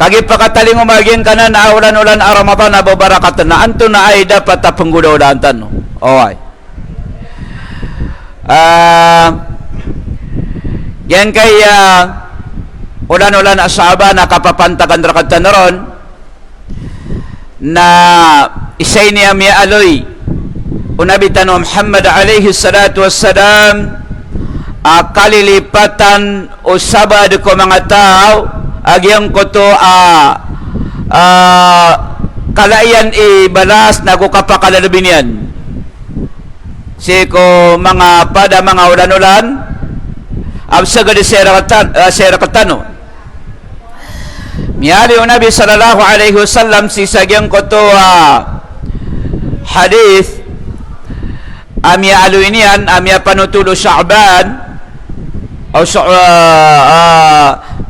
kagi pakataling umaging kanan na ulan-ulan a Ramadan na babarakatan na anto na ay dapat panggulaulaan tano. Okay. Yan kaya ulan-ulan a Sha'ban na kapapantakan rakatan na ron na isay niya miya aloy unabitan wa Muhammad alaihi salatu wassalam kalilipatan o sabad ko mga tao agyang koto kalayan balas na kukapakalalabi niyan si ko mga pada mga ulan-ulan absaga di sera katano miyali o Nabi sallallahu alaihi wasallam si sagyang koto hadith amya aluinian amya panutulo Sha'ban o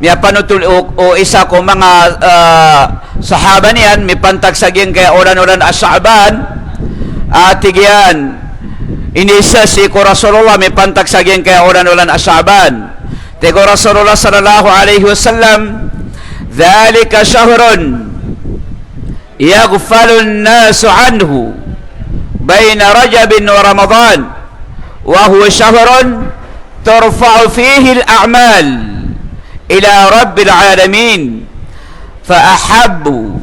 miya panutul o isa ko mga sahaba niyan may pantagsaging kaya ulan-ulan a Sha'ban tigyan inisa si ko Rasulullah may pantagsaging kaya ulan-ulan a Sha'ban tigo Rasulullah sallallahu alaihi wasallam dhalika shahrun yaghfalu an-nasu anhu baina Rajab wa Ramadan wa huwa syahrun turfa'u fihi al-a'mal ila rabbil alamin fa ahabbu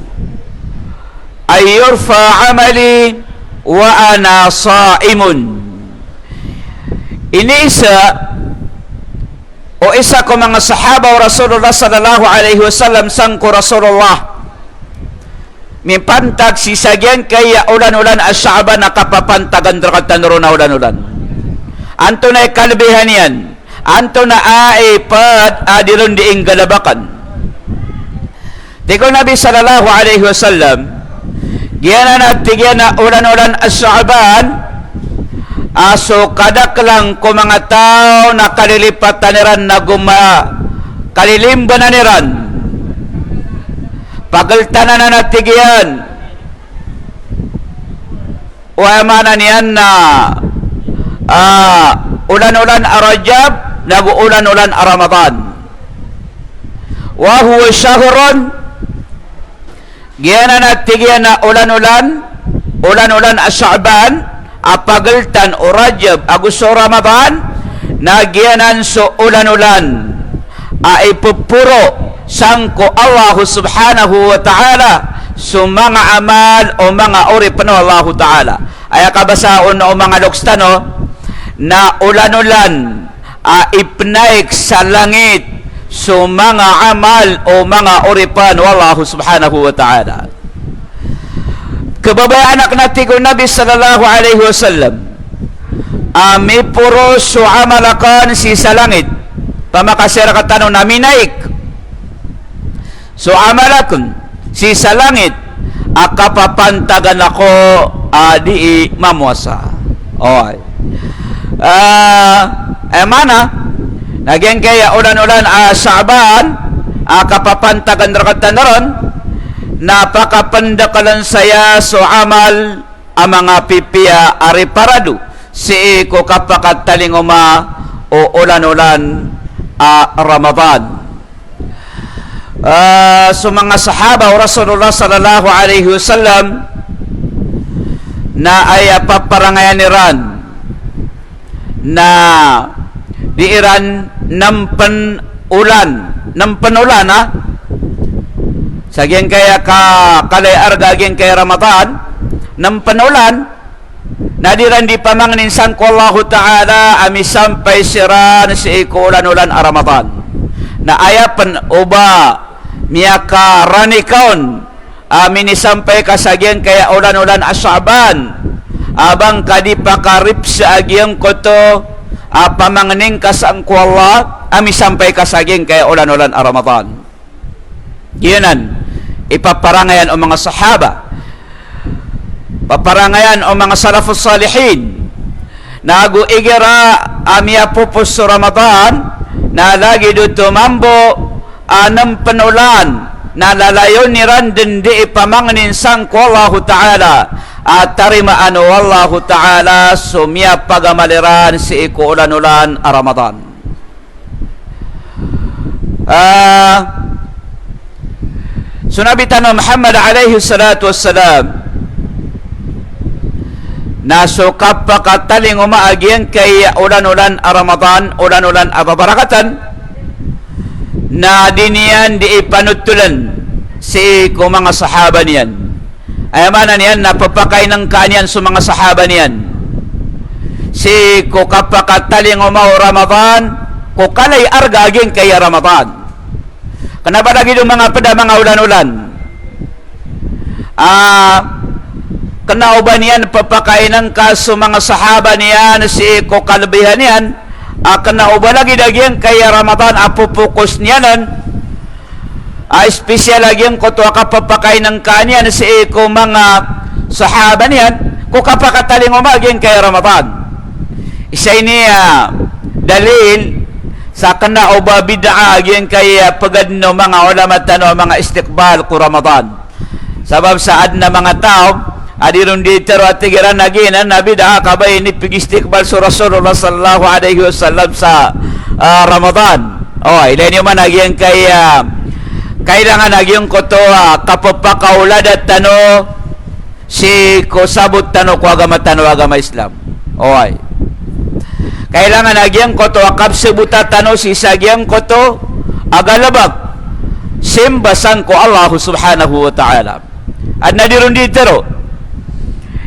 ay yurfa 'amali wa ana sha'imun. Ini isa ko mga sahaba Rasulullah sallallahu alaihi wasallam sangko Rasulullah mipantag si sagyan kaya ulan-ulan as-Sha'ban nakapapantagan drakatan na ulan-ulan. Anto na kalbihan yan. Anto na aipad adilon diing galabakan. Tiko Nabi sallallahu alaihi wasallam giyanan at tigyan na ulan-ulan as-Sha'ban aso kadak lang ko mga tao na kalilipatan niran na kalilimban na niran pagaltanan na natigyan o amanan yan na ulan-ulan a Rajab nag-ulan-ulan a Ramadan wa huwa syahrun giyanan at tigyan na ulan-ulan a Sha'ban apagaltan o Rajab Agosto Ramadan nagyanan so ulan-ulan aipupuro sangko Allah subhanahu wa ta'ala so mga amal o mga uri pano Allah ta'ala ay kabasaon o mga lokstano na ulan-ulan ipnaik sa langit so mga amal o mga uri pano Allah subhanahu wa ta'ala. Kababayan anak natin Nabi sallallahu alaihi wasallam may puro so amalakan si sa langit pamakasira katano na minaik so amalakon si sa langit akapapantagan ako di mamwasa oy mana nagyan kaya ulan-ulan Sha'ban akapapantagan rakatan ron napakapandakalan saya so amal ang mga pipiya ari parado si ko kapakatalingoma o ulan-ulan Ramadan. So mga sahaba o Rasulullah sallallahu alaihi wasallam na ay paparangayan niran na di Iran nampan ulan sagyan kaya kalayar gagyan kaya Ramadan ng panulan nadiran di pamangnin sang ko Allah Ta'ala ami sampay siran si ikulan-ulan a Ramadan na ayapan uba miyaka ranikaon amin sampay kasagyan kaya ulan-ulan a Sha'ban abang kadi pakarip sa agyang koto pamangnin kasang ko Allah ami sampay kasagyan kaya ulan-ulan a Ramadan. Giyanan ipaparangayan o mga sahaba paparangayan o mga salafus salihin nago igira amia pupus sa Ramadan na lagi dito mambo anam penulan na lalayon ni randin di ipamangnin sang ko Allah Ta'ala at tarimaan o Allah Ta'ala sumia pagamaliran si ikuulan-ulan a Ramadan. So Nabi Tano Muhammad alaihi salatu wassalam naso kapakataling umaagyan kay ulan-ulan a Ramadan ulan-ulan a babarakatan na diniyan di ipanutulan si ko mga sahaba niyan ay manan niyan napapakay ng kanyan sa mga sahaba niyan si ko kapakataling umao Ramadan ko kalay argagin kay Ramadan. Kenapa lagi itu mga ulan-ulan? Kena uban yan papakainan ka sa mga sahaba niyan si ko kalbihan yan kena uban lagi dagyan kaya Ramadan apupukus niyanan espesyal lagi yung kutuwa ka papakainan ka niyan si ko mga sahaba niyan ko kapakataling umagyan kaya Ramadan. Isa ini dalil sa kena uba bid'a agyan kaya pagadno mga ulama tano mga istiqbal ko Ramadan sabab saad na mga tao adirun dito at tigiran naginan na bid'a kabay ni pigistiqbal sa Rasulullah sallallahu alaihi wasallam sa Ramadan ilan yung man agyan kaya kailangan nagyong koto kapapakauladat tano si ko sabot tano ko agama Islam. Oy. Kailangan nagyang koto kapsebuta tano si sagyang koto agalabag simbasan ko Allah subhanahu wa ta'ala. At nadirun ditero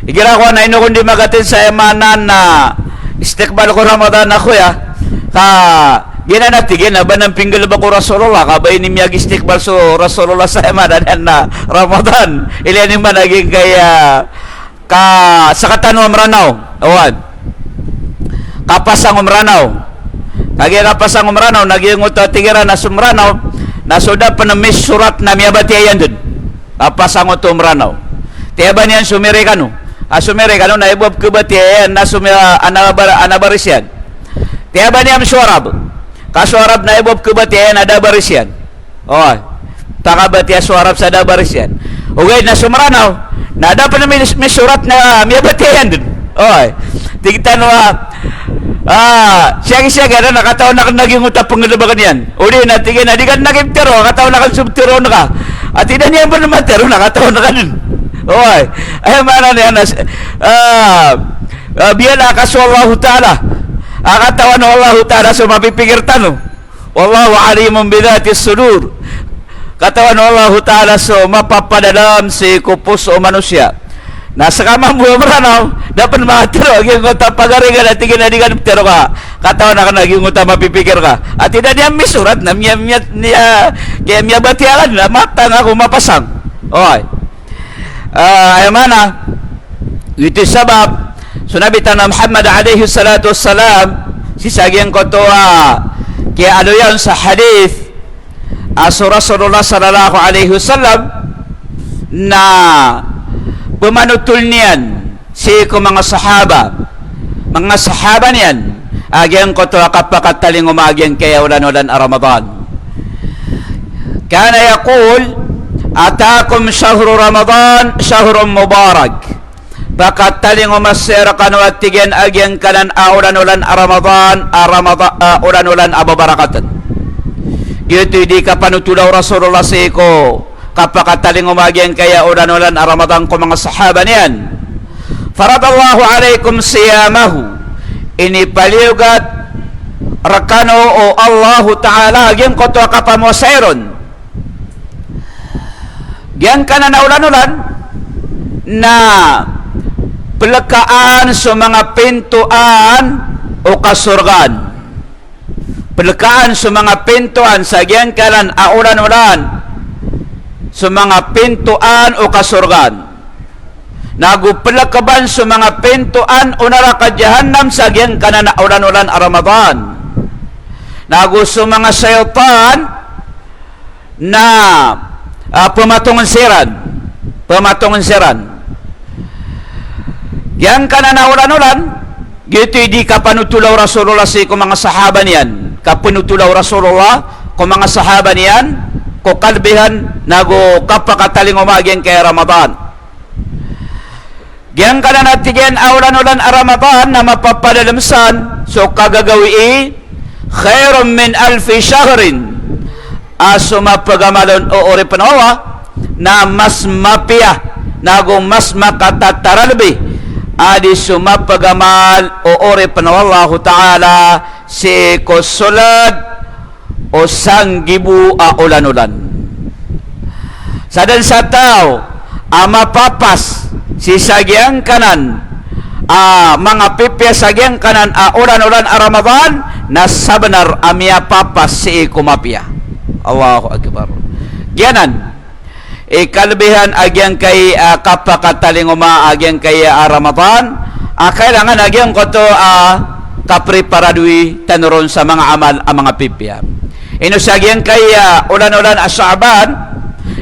igira ko na ino kundi magatin sa emanan na istikbal ko Ramadan ako ya ka ginanatigin na ba ng pinggil ba ko Rasulullah ka ba inimiyag istikbal so Rasulullah sa emanan na Ramadan ilan yung managing kaya ka sa katano amranaw awan kapasang umranaw kaya kapasang umranaw naging tigira na sumranaw na sudah penemis surat na miyabati ayan dun kapasang umranaw tiyaban yan sumirikano Asumerikano na ibab kubati ayan na anabarisyan tiyaban yan suarab kasuarab na ibab kubati ayan adabarisyan oy takabati suarab sa adabarisyan okay na sumranaw na ada penemis surat na miyabati ayan dun oy tigtan siya gana nakataon na naging utap pangalabakan yan uli na tigin na di ka nagimtero nakataon na kan subtero na ka at inan yan ba naman tero nakataon na ka dun oy ay mana yan biyala kaso Allah Ta'ala akatawan Allah Ta'ala so mapipigir tano wallahu alimun bidatis sudur katawan Allah Ta'ala so mapapadalam si kupus o manusia nasa kamang buha maranaw dapat makatero aging ngota pagaringan at tigin na di ka tero ka katawan na ka naging ngota mapipikir ka at tidak niya misurat na kaya batialan na mata nga kung mapasang oy ay mana itu sebab Nabi Tanah Muhammad alaihi salatu wassalam si sagyang kotoa kaya ano yan sa hadith Rasulullah sallallahu alaihi wasallam na pemanutul niyan si ko mga sahaba niyan agyang ko to kapakataling umagyang kaya ulan Ramadan kana yaqul atakum syahru Ramadan syahrun mubarak pakataling umasira kanu atigen agyang kanan ulan Ramadan ulan ababarakatan gitu di kapanutulaw Rasulullah si ko kapakataling umagyang kaya ulan Ramadan ko mga sahaba niyan faradallahu alaikum siyamahu ini paliugat rakano o Allah Ta'ala gyang koto kapamosairon gyang kanan ulan na pelekaan sa mga pintuan o kasurgan pelekaan sa mga pintuan sa gyang kanan ulan sa mga pintuan o kasurgan nagupelakaban sa mga pintuan o naraka jahannam sa gyang kanan ulan Ramadan nagusto mga sayatan na pematungan siran gyang kanan ulan gitu di kapanutulaw Rasulullah si ko mga sahaba niyan kapanutulaw Rasulullah ko mga sahaba niyan ko kalbihan nago kapakataling umagyang kay Ramadan gyang kanan atigen ulan Ramadan na mapapadalamsan so kagagawi khairum min alfi shahrin aso mapagamalon o ori panawa na mas mapia nago mas makatataralbi adi sumapagamal o ori panawa Allah Ta'ala si kosulad o sanggibu ulan sadan sa tao mapapas si sagyang kanan mga pipya sagyang kanan ulan Ramadan na sabenar amya papas si kumapya Allahu Akbar gianan ikalbihan agyang kay kapakataling agyang kay Ramadan kailangan agyang koto kapreparadui tanuron sa mga amal mga pipya inusagyang kay ulan Sha'ban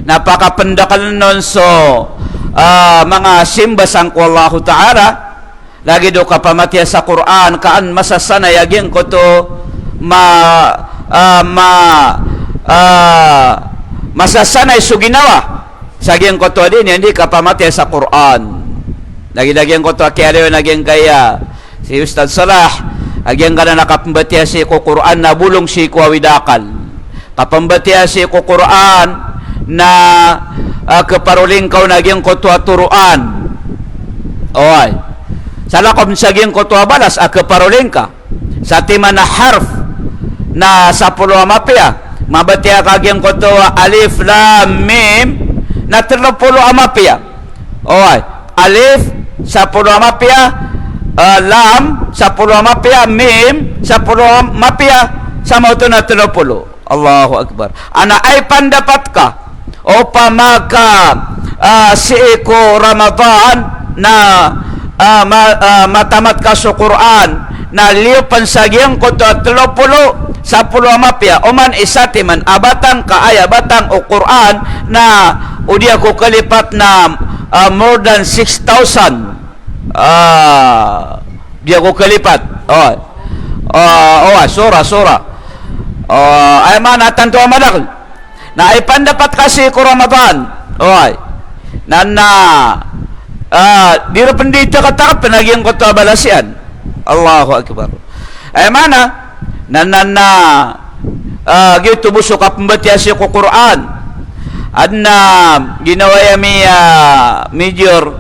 napakapendakal nun so mga simbasang ko Allah Ta'ala lagi do kapamatya sa Quran kaan masasanay agyang koto masasanay suginawa sagyang koto din hindi kapamatya sa Quran lagi-lagyang koto kaya nagyang kaya si Ustad Salah agyang kana nakapambatya si ko Quran na bulong si ko awidakal kapambatiasi ko Quran na keparuling kau naging ko tua turuan. Oy. Salah kau saging ko tua balas keparuling ka. Sa timana harf na 10 amapia. Mabatia kaging ko tua alif lam mim na 30 amapia. Oy. Alif 10 amapia, lam 10 amapia, mim 10 amapia, sama itu na 30. Allahu Akbar. Ana ay pandapat ka o pamaka siiko Ramadan na matamat ka sa Quran na liyo pansagyan ko to 30 10 amapia oman isati man abatang ka ay abatang o Quran na udia ko kalipat na more than 6,000 dia ko kalipat sura ay mana tanto amadak na ay pandapat kasi ko Ramadan dira pendita katakap penaging ko to balasian. Allahu Akbar. Ay mana gitu busuk pembatiasi ko Quran adna ginawa yami major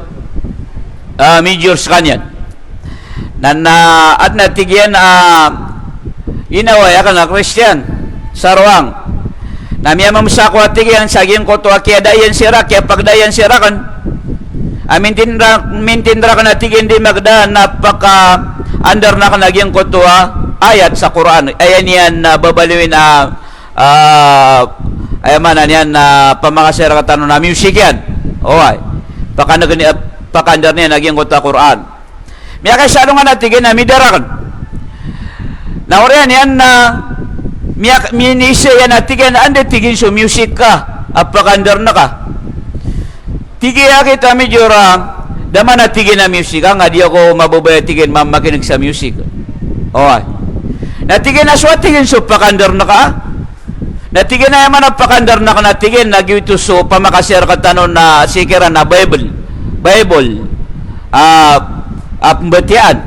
sekanyan adna tigyan inaway akan Christian sarwang nami mamsak wa tigyan saging ko to akiadayan sira kaya pagdayan sira kan mintindra kana tigyan di magda napaka under na kanaging ko to ayat sa Quran ayan yan babaliwin ayamanan yan pamakasira katano na music yan oy pakandar niya naging ko to Quran miya kay salo nga natigyan na midarakan na orian yan na minisa yan natigyan na ande tigin so music ka apakandar na ka tigya kita medyo dama natigyan na music nga di ako mababaya tigyan mamakinig sa music oy natigyan na swatigin so pakandar na ka natigyan na yaman pakandar na ka natigyan nagyuto so pamakasir ka tanon na sikiran na Bible pembatian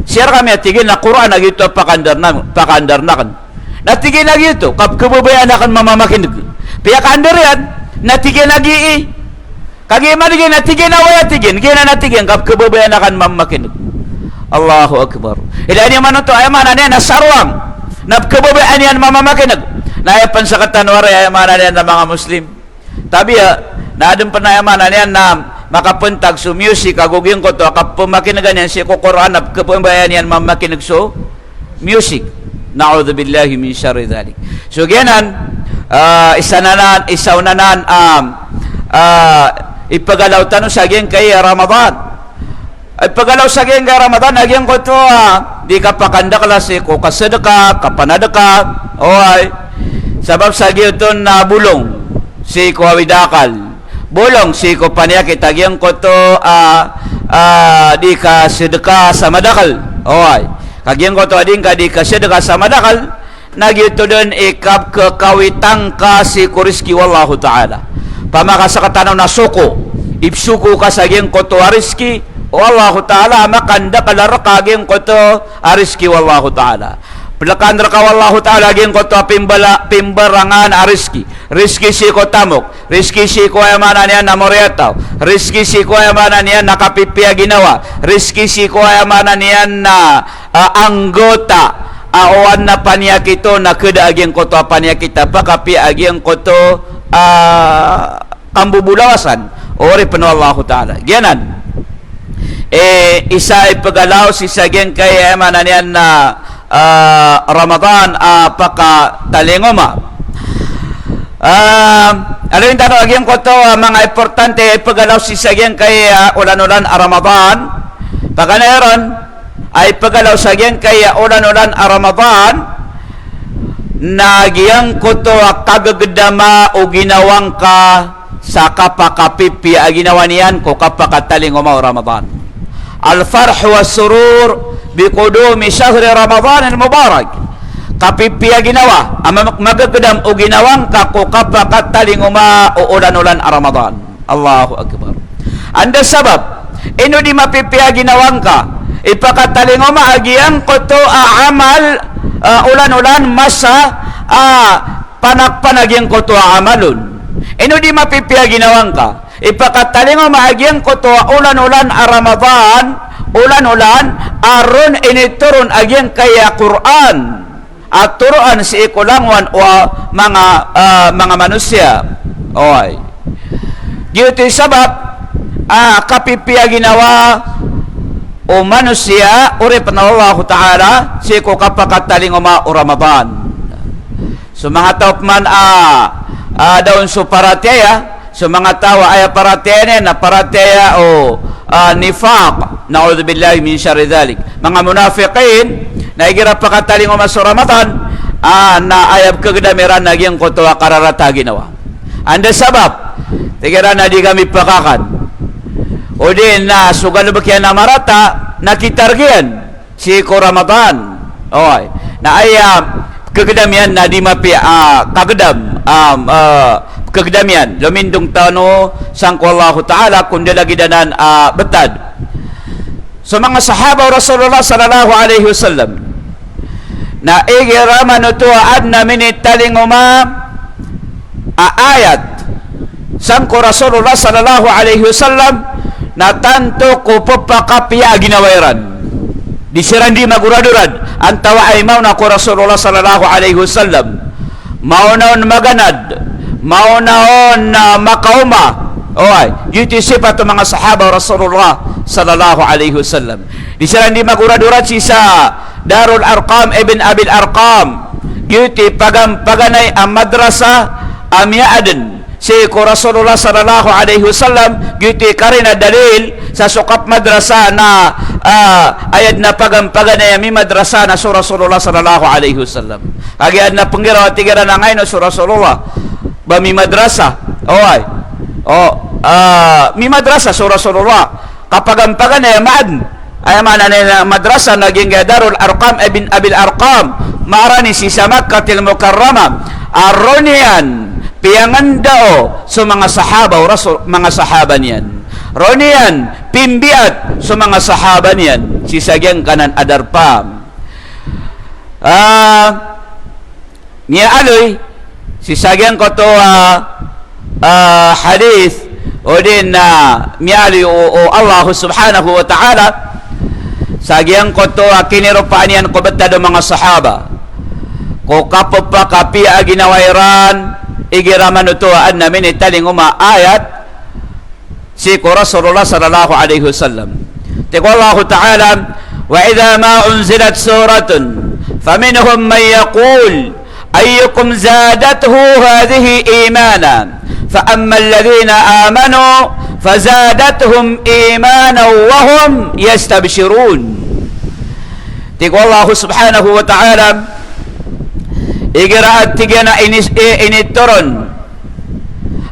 share kami atigin na Quran na gito pakandar na kan natigin na gito kap kebabayan akan mamamakinig piya kandar yan natigin na gi kagi maligin natigin na waya tigin gina natigin kap kebabayan akan mamamakinig. Allahu Akbar. Ila ni man to ay man ani na sarwang na kebabayan yan mamamakinig na ay pansakatan wara ay man ani na mga Muslim tabi na adem panayaman ani na makapuntag so music aguging ko to kapamakinig yan si Quran na kebabayan yan mamakinig so music. Na'udzubillahi min syarri dzalik. So ganan isaunanan ipagalaw tanong saging kay Ramadan. Ipagalaw saging kay Ramadan naging ko to di ka pakandakla si ko kasedeka kapanadeka oy sabab saging to na bulong si ko awidakal bolong si ko panyakit agyang ko to di ka sedekah sa madakal oy kagyang ko to ading ka di ka sedekah sa madakal nagyuto don ikap kekawitang ka si kuriski wallahu ta'ala pamakasakatanaw na suko ipsuko ka sa agyang ko to ariski wallahu ta'ala makanda kalara kagyang ko to ariski wallahu ta'ala Pelakan raka wallahu ta'ala gin ko to pimbarangan ariski. Rizki si ko tamok. Rizki si ko ayamanan niya na moriataw. Rizki si ko ayamanan niya na kapipia ginawa. Rizki si ko ayamanan niya na anggota. Awan na panyakito na kada aging ko to panyakita. Pakapi aging ko to kambubulawasan. Ori penuh Allah ta'ala. Gianan. Isa ipagalaw si saging kay ayamanan niya na Ramadan apaka talingoma alin tanong aging ko to mga importante pagalaw si sagyan kay ulan-ulan Ramadan paganayon ay pagalaw sagyan kay ulan-ulan Ramadan nagyang ko to kagagdama o ginawang ka sa kapakapipi ginawa niyan ko kapakatalingoma Ramadan al-farh wa surur biqudumi syahri Ramadan al-mubarak kapipia ginawa magagdam o ginawang kako kapakatalinguma o ulan-ulan Ramadan. Allahu Akbar. Anda sabab ino di mapipia ginawang ka ipakatalinguma agiyang ko to amal ulan-ulan masa panagpanagyan ko to amalon. Ino di mapipiya ginawang ka. Ipakatalingo maagyang ko to ulan-ulan a Ramadan, ulan-ulan aron inituron agyang kaya Quran at turuan si ikulangwan o mga manusia. Oy. Dito sabab kapipiya ginawa o manusia uri panallahu ta'ala si ko kapakatalingo ma o Ramadan. So mga tao man daon so parateya, so mga tao ay parateya na parateya o nifaq, na'udhu billahi min syarri dhalik. Mga munafiqin na igira pakataling o maso Ramadan na ayab kagdamiran nagyang kotoa kararata ginawa. Anda sabab tigira na di kami pakakan o din na sugal bakyan na marata nakitargian si ko Ramadan. Okay. Na ayab kagdamian na di mapi kagdam kagdamian lumindong tano sangko Allah Ta'ala kundi lagi danan betad. So mga sahaba Rasulullah sallallahu alaihi wasallam na igiraman utuaan na minitalinguma ayat sangko Rasulullah sallallahu alaihi wasallam na tanto ko papakapiya ginawairan di sirandi maguradurad antawa ay mauna ko Rasulullah sallallahu alaihi wasallam maunaon maganad maunaon makauma oy yuti sifat mga sahaba Rasulullah sallallahu alaihi wasallam di sirandi maguradurad sa Darul Arqam ibn Abil Arqam yuti paganay ang madrasa amyaaden si ko Rasulullah sallallahu alaihi wasallam yuti karina dalil sa sukap madrasa na ayat na paganay mi madrasa na so Rasulullah sallallahu alaihi wasallam agad na pengira tigira na ngayon so Rasulullah ba mi madrasa oy mi madrasa so Rasulullah kapaganay maad ay na madrasa naging Darul Arqam ibn Abil Arqam marani si sa Makkatil Mukarrama aronian piyangandao so mga sahaba Rasul mga sahaba niyan ronian pimbiat so mga sahaba niyan si sagyang kanan adarpam niya aloy si sagyang ko to hadith o din miyali o Allah subhanahu wa ta'ala sagyang ko to kinirupaan yan ko ba't mga sahaba ko kapapakapiya ginawairan igiraman utuaan namin italing ayat si ko Rasulullah sallallahu alaihi wasallam tiku Allah ta'ala wa idha ma unzilat suratun faminhum man yaqul ayyukum zadathu hadhihi imana fa amma alladhina amanu fazadathum imanan wa hum yastabshirun tiku Allah subhanahu wa ta'ala igiraat tigana inituron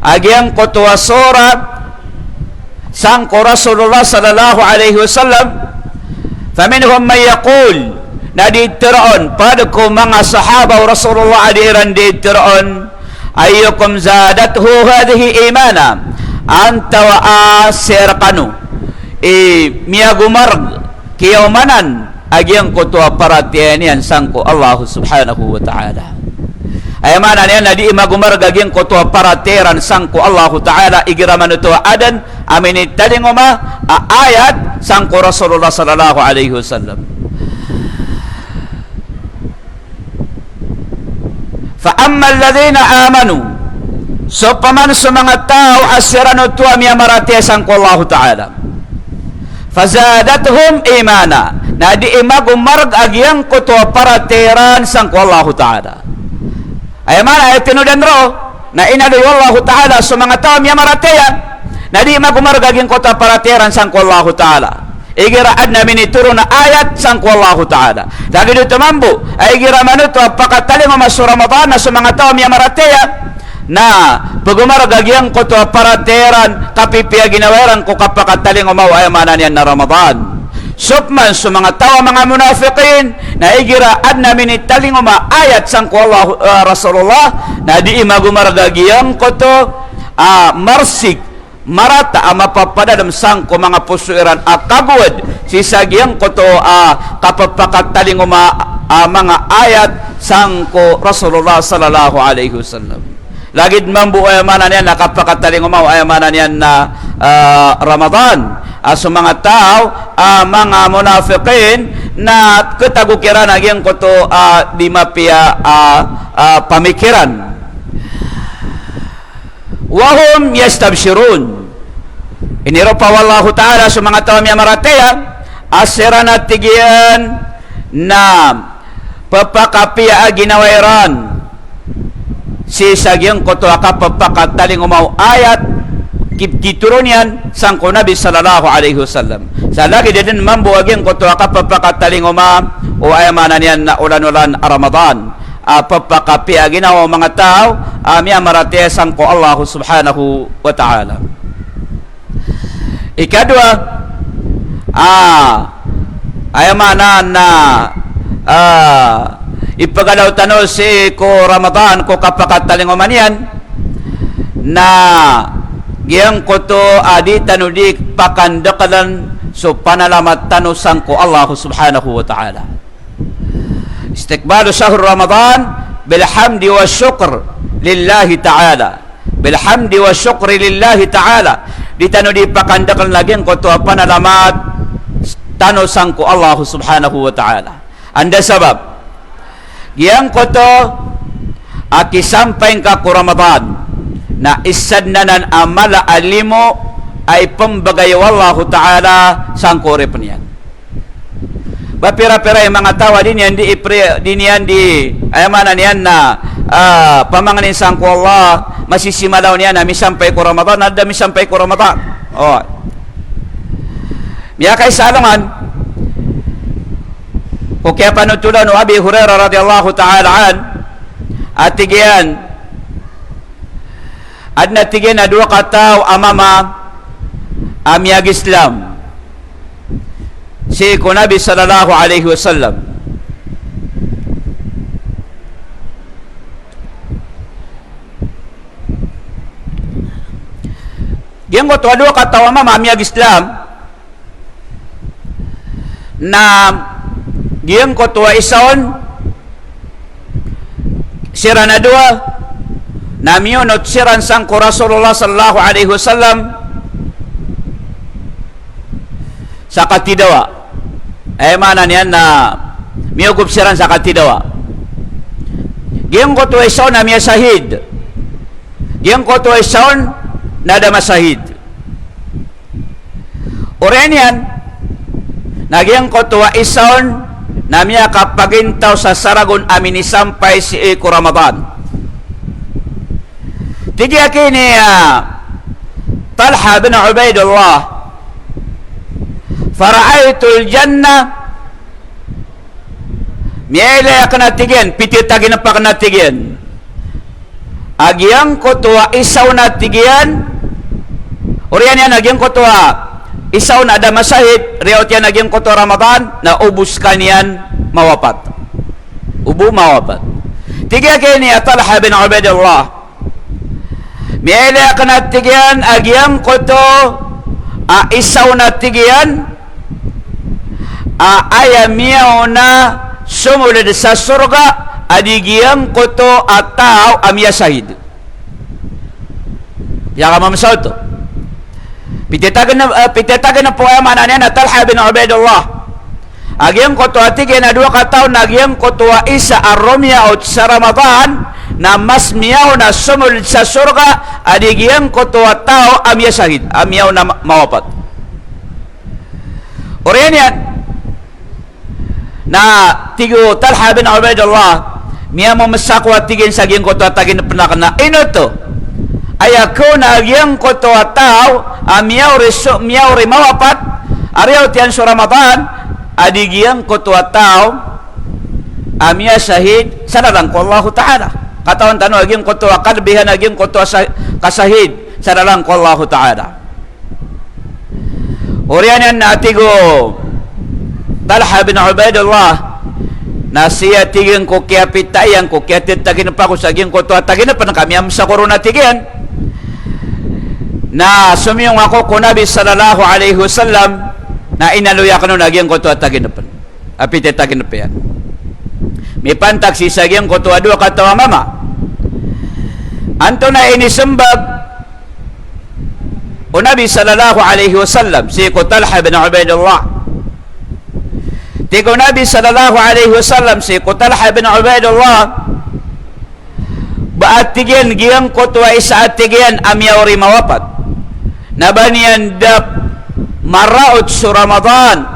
agyang kotwa surat sangko Rasulullah sallallahu alaihi wasallam faminhum man yaqul na ditiroon pada ko mga sahaba Rasulullah adiran ditiroon ayyukum zadathu hadhihi imana antawa asirkanu miyagumarg kiyaumanan agyang kotwa paratianian sangko Allah subhanahu wa ta'ala ay mana niya na di magumarg agyang kotwa parateran sangko Allah ta'ala igiraman ito adan amin italinguma ayat sangko Rasulullah sallallahu alaihi wasallam fa amma alladhina amanu so paman sa mga tao asirano tuwa miya maratia sangko Allah ta'ala fazadathum imana na di imagumarg agyang kutwa parateran sangko Allah ta'ala ay mana ay tinudan ro na inadoy Allah ta'ala sa mga tao miya maratia na di imagumarg agyang kutwa parateran sangko Allah ta'ala igiraad namin ituro na ayat sangko Allah ta'ala lagi dito mambu ay igira manuto pakataling o maso Ramadan na sa mga tao miya maratia na pagumaragagyang ko to parateran kapipiya ginawaran ko kapakataling umaw ay manan yan na Ramadan supman sa mga tawa mga munafiqin na igiraad namin italing ayat sangko Allah Rasulullah na di magumaragagyang ko to marsik marata mapapadadam sangko mga pusuiran akagwad si sagyang ko to kapapakataling mga ayat sangko Rasulullah sallallahu alaihi wasallam. Lagid mambu ayamanan yan nakapakataling umaw ayamanan yan na Ramadan. Aso mga tao, mga munafiqin na ketagukiran aging koto di mapia pamikiran. Wahum yastabshirun. Iniro pa wallahu ta'ala sa mga tao miya marateya asiran at tigian na papakapia ginawairan si sagyang koto akapapakataling umaw ayat kiturun yan sangko Nabi sallallahu alaihi wasallam sa lagi din mambu agyang koto akapapakataling umaw o ayamanan yan na ulan-ulan Ramadan papakapia ginawa mga tao miya marateya sangko Allah subhanahu wa ta'ala. Ikadua ayamanan na ipagalaw tano si ko Ramadan ko kapakataling umanian na giyang ko to adi tanudik pakandakalan so panalamat tano sangko Allah subhanahu wa ta'ala. Istiqbalu syahr Ramadan bilhamdi wa syukr lillahi ta'ala, bilhamdi wa syukri lillahi ta'ala. Di tano di pakandakan lagi ang koto panalamat tano sangko Allah subhanahu wa ta'ala. Anda sabab giyang koto akisampay ka ko Ramadan na isadnanan amala alimo ay pambagayo Allah ta'ala sangko repon yan. Bapira-pira yung mga tawa din yan di ayamanan yan na pamanganin sangko Allah masisimalaw niya na misampay ko Ramadan ada misampay ko Ramadan. Oh. Miya kay salangan o kaya panutulan o Abi Hurairah radhiyallahu ta'ala an atigian adna tigian na dua kataw amama amiyag Islam si ko Nabi sallallahu alaihi wasallam. Yang ko tuwa katawa mamamiyag Islam na giyang ko tuwa isaon siran na dua na miyunot siran sang ko Rasulullah sallallahu alaihi wasallam sa katidawa ay manan yan na miyugup siran sa katidawa. Giyang ko tuwa isaon na miya sahid, giyang ko tuwa isaon nada masahid. Orenian nagyang kotuwa isaon na miya kapagintaw sa saragon amin isampay si Iko Ramadan. Tigi akini Talha bin Ubaidullah fara'aytul jannah miyela kanatigen pititagin na pakanatigen agyang kotuwa isaw na tigian oriyan yan agyang kotuwa isaw na ada masahid riyot yan agyang kotuwa Ramadan na ubus kanyan mawapat ubu mawapat tigiya kini Talha bin Ubaidullah miyela kanatigen agyang kotuwa isaw na tigian ayamiyaw na sumulad sa surga adigiyang koto ataw amya sahid. Yaka mamsaw to. Pitetagan na po ayamanan yan na Talha bin Ubaidullah. Agiyang koto atigyan na dua kataw na agiyang koto isa aromya o sa Ramadan na mas miyaw na sumulad sa surga adigiyang koto ataw amya sahid. Amyaw na mawapat. Oriyan yan na tigo Talha bin Ubaidullah miya mo masakwa tigin sa giyang koto atagin na penakan na ino to ayako na giyang koto ataw miyaw ri mawapat ariyaw tiyan sa Ramadan adi giyang koto ataw miya sahid sanalang ko Allah ta'ala katawan tano agiyang koto kalbihan agiyang koto kasahid sanalang ko Allah ta'ala. Oriyan yan na tigo Talha bin Ubaidullah na siya tigyan ko kaya pitayan ko kaya titagin pa ko sa giyang ko to at tagin na pa na kami am sa korona tigyan na sumiyong ako ko Nabi sallallahu alaihi wasallam na inaluya ka nun nagyang ko to at tagin na pa apit tagin na pa yan mipantak si sagyang kutua dua katawa mama anto na ini sembab o Nabi sallallahu alaihi wasallam si ko Talha bin Ubaidullah tigo Nabi sallallahu alaihi wasallam si ko Talha bin Ubaidullah baatigian giyang kutua isa atigian amyauri mawapat nabanian dap maraut su Ramadan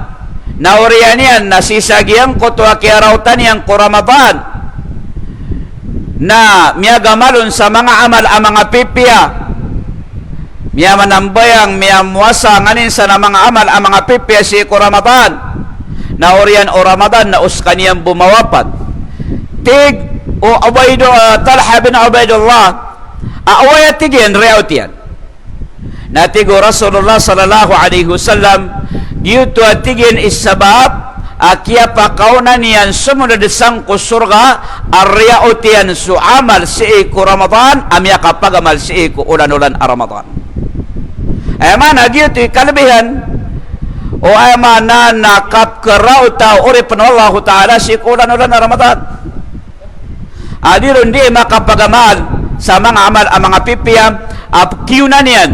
naurianian nasisagian kutua kiarautan yang ku Ramadan na miagamalun sa mga amal ang mga pipia miya manambayang miya muwasa nganin sa na mga amal ang mga pipia si ku Ramadan naurian o Ramadan na uskaniyang bumawapat tig o Talha bin Ubaidullah awaya tigyan reautian natigo Rasulullah sallallahu alaihi wasallam dito atigin isabab akia pakaunan yan sumunod sang ko surga arya utian su amal si ku Ramadan amya kapagamal si ku ulan-ulan Ramadan ayman agito kalabihan o ayman na nakap karauta uri Allah taala si ku ulan-ulan Ramadan adirun di makapagamal sa mga amal ang mga pipiyam apkiunan yan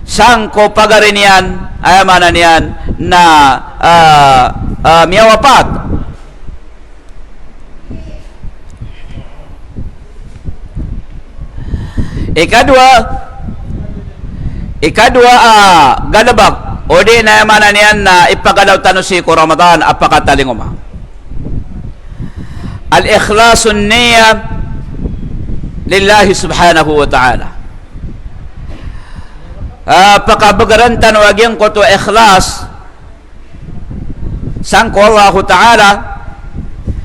sang ko pagarinian ayamanan yan na miyawapat ikadua galabak o di na ayamanan yan na ipagalaw tanusi ko Ramadan apakatalinguma al-ikhlasun niya lillahi subhanahu wa ta'ala pakabagarantan wagyang ko to ikhlas sangko Allah Ta'ala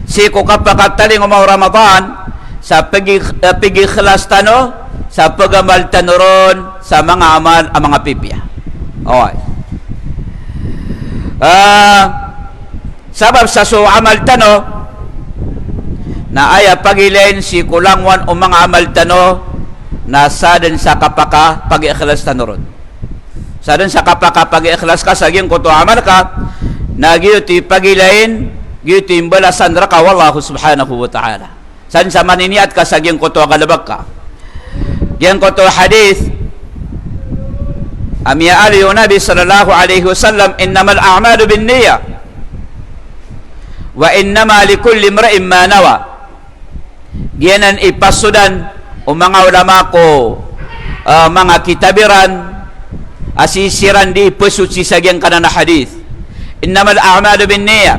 si ko kapakataling umaw Ramadan sa pag-ikhlas tano sa pagamal tanuron sa mga amal ang mga pipya okay sabab sa so amal tano na aya pagilain si kulangwan o mga amal tano nasa din sa kapaka pag-ikhlas tanuron sa din sa kapaka pag-ikhlas ka sa giyang kuto amal ka na giyuti pagilain giyuti imbalasan raka wallahu subhanahu wa ta'ala san sa maniniat ka sa giyang kuto galabag ka giyang kuto hadith amya aliyo Nabi sallallahu alaihi wasallam innamal a'malu bin niyya wa innama likulli imra'in ma nawa giyanan ipasudan o mga ulama ko mga kitabiran asisiran di pusut si sagyang kanana hadith innamal a'malu bin niyya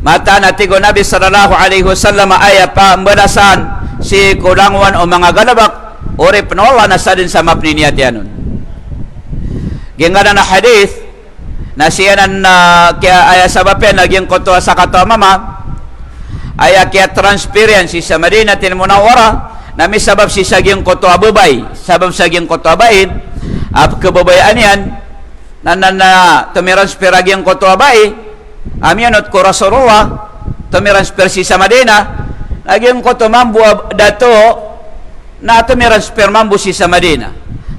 mata natigo Nabi sallallahu alaihi wasallam aya pa ambalasan si kulangwan o mga galabak ori penola na sa din sa mapniniyat yanon gingana na hadith na siyanan na kaya aya sabapen naging koto sa kato mama aya kaya transparency sa Madinatul Munawwara nami sabab si sagyang koto ababay sabab sagyang koto abain kebabayaan yan na tumiranspir agyang koto abay amyanot ko Rasulullah tumiranspir si sa Madina agyang koto mambu dato na tumiranspir mambu si sa Madina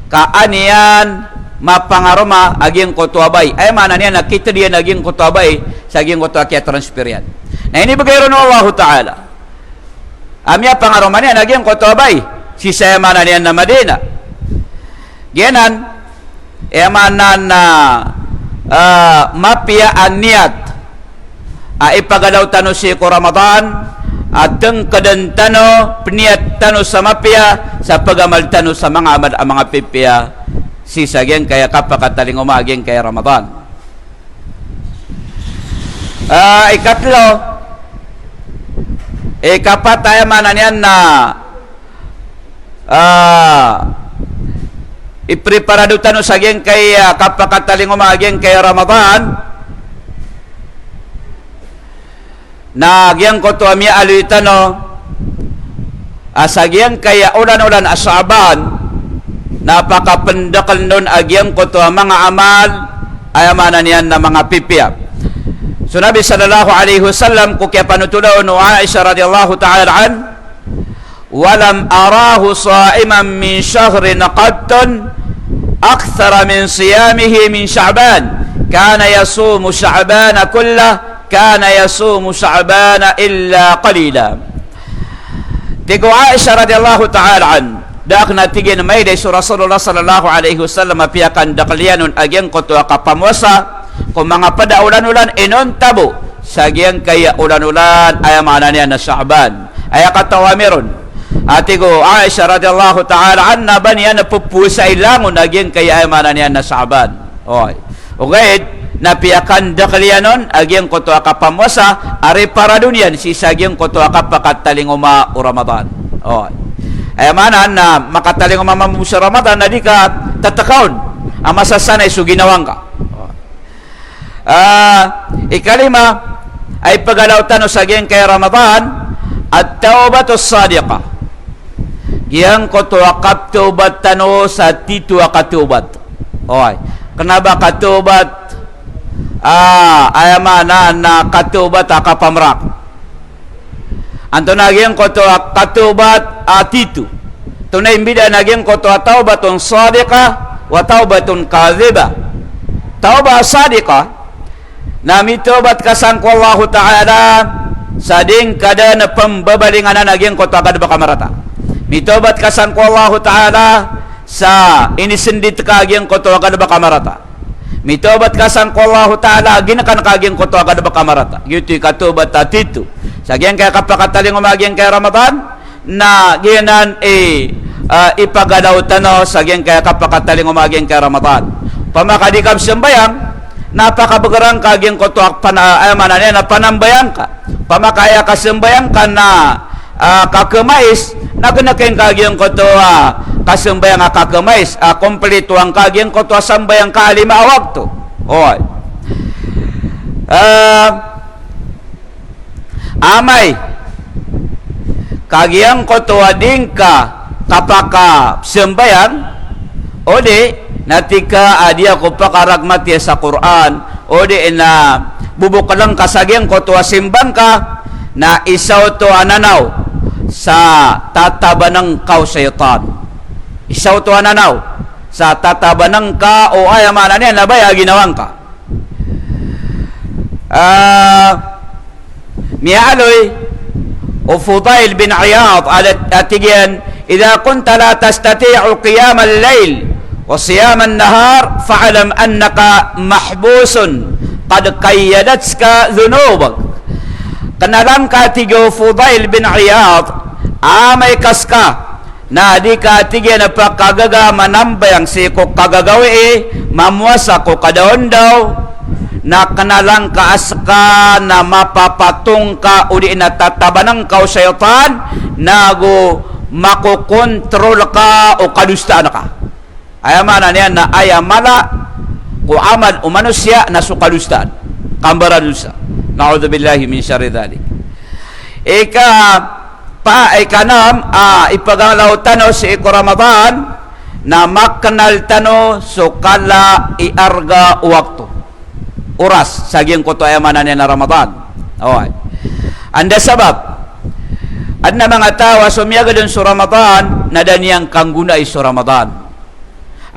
kaanian mapangaroma agyang koto abay ay mana niya nakita dia agyang koto abay sa agyang koto kaya transpir yan na ini bagayron Allah Ta'ala amya pangaroman yan agyang koto abay si sayamanan yan na Madina genan emanan na mapia aniyat ipagalaw tano si ko Ramadan at ang kadantano pniyat tano sa mapia sa pagamal tano sa mga amal ang mga pipia si sagyang kaya kapakataling umaging kaya Ramadan ikatlo kapataya manan yan na ipreparado tano sa agyang kay kapakataling umaging kay Ramadan na agyang ko to amya aluitano asagyang kaya ulan-ulan asaban napakapendakal nun agyang ko to mga amal ayamanan yan na mga pipya so Nabi sallallahu alaihi wasallam ko kaya panutulaw no Aisha radiyallahu ta'ala an walam arahu sa'iman min shahrin qattun akthara min siyamihi min Sha'ban kana yasumu Sha'ban kullah kana yasumu Sya'ban illa qalila. Tigo Aisyah radhiyallahu taala an dak na tigin may day Rasulullah sallallahu alaihi wasallam piakan daklianun agyang koto kapamuasa kung mga padaulan-ulan inon tabo sagyang kaya ulan-ulan ay mananian na Sya'ban ay katawa meron. Atigo Aisyah radhiyallahu taala anha baniya na pupusa ilangon agyang kaya ay mananian na Sya'ban. Oy. Ugayed napiakan daklianon agyang koto kapamuasa ari para dunyan si sagyang koto kapakataling uma Ramadan. Oy. Ay manan na makataling uma sa Ramadan na di ka tatakawon ang masasanay so ginawang ka. Ikalima ay pagalawtan sa giyang kay Ramadan at taubatus sadiqa. Giyang koto akatubat tano sa titu akatubat. Oy. Kenapa katubat? Ay mana na katubat akapamrak. Anto naging koto katubat atitu. Tunay bida naging koto taubatun sadiqa wa taubatun kadhiba. Taubat sadiqa na mitobat kasangko Allah Ta'ala sading kada na pambabalingan na naging koto kada bakamarata. Mitobat kasangko Allah Ta'ala sa inisindit kaging koto kada bakamarata. Mitobat kasangko Allah Ta'ala ginakan kaging koto kada bakamarata. Gitu katubat atitu. Sagyang kaya kapakataling umaging kay Ramadan na ginan ipagadaw tano sagyang kaya kapakataling umaging kay Ramadan. Pamakadikam sembayang napakabagarang kaging koto mananya na panambayang ka. Pamakaya ka sembayang ka na kakemais na kinakain kaging koto kasembayang kakemais kompleto ang kaging koto sambayang ka 5 waktu. Oy. Amay kagiyang koto ading ka kapaka sembayang ode natika adia ko pakaragmati sa Quran ode na bubukalang kasagyang koto simbang ka na isaw to ananaw sa tatabanang kau syaitan. Isaw to ananaw sa tatabanang ka o ayamanan niya nabaya ginawang ka. Mialoy o Fudail bin Iyad atigian idha kunta la tastati'u qiyam al-layl wa siyam an-nahar fa'alam annaka mahbusun qad qayyadatska dhunubak. Kanalang ka tigo Fudail bin Iyad amay kaska na di ka atigian na pakagaga manambayang si ko kagagawi mamuasa ko kadaon daw na kanalang kaaska na mapapatung ka uli na tatabanang ka o syaitan na go makukontrol ka o kadustaan ka. Ayamana niya na ayamala ko amal o manusia na sukadustaan kambara dusa. Na'udzubillahi min syarri dhalik. Ikanam ipagalaw tano si iko Ramadan na makanal tano sukala iarga waktu oras sagyang koto ayamanan niya na Ramadan. Okay. Anda sabab adna mga tawa sumiyaga dun sa Ramadan na daniyang kangguna sa Ramadan.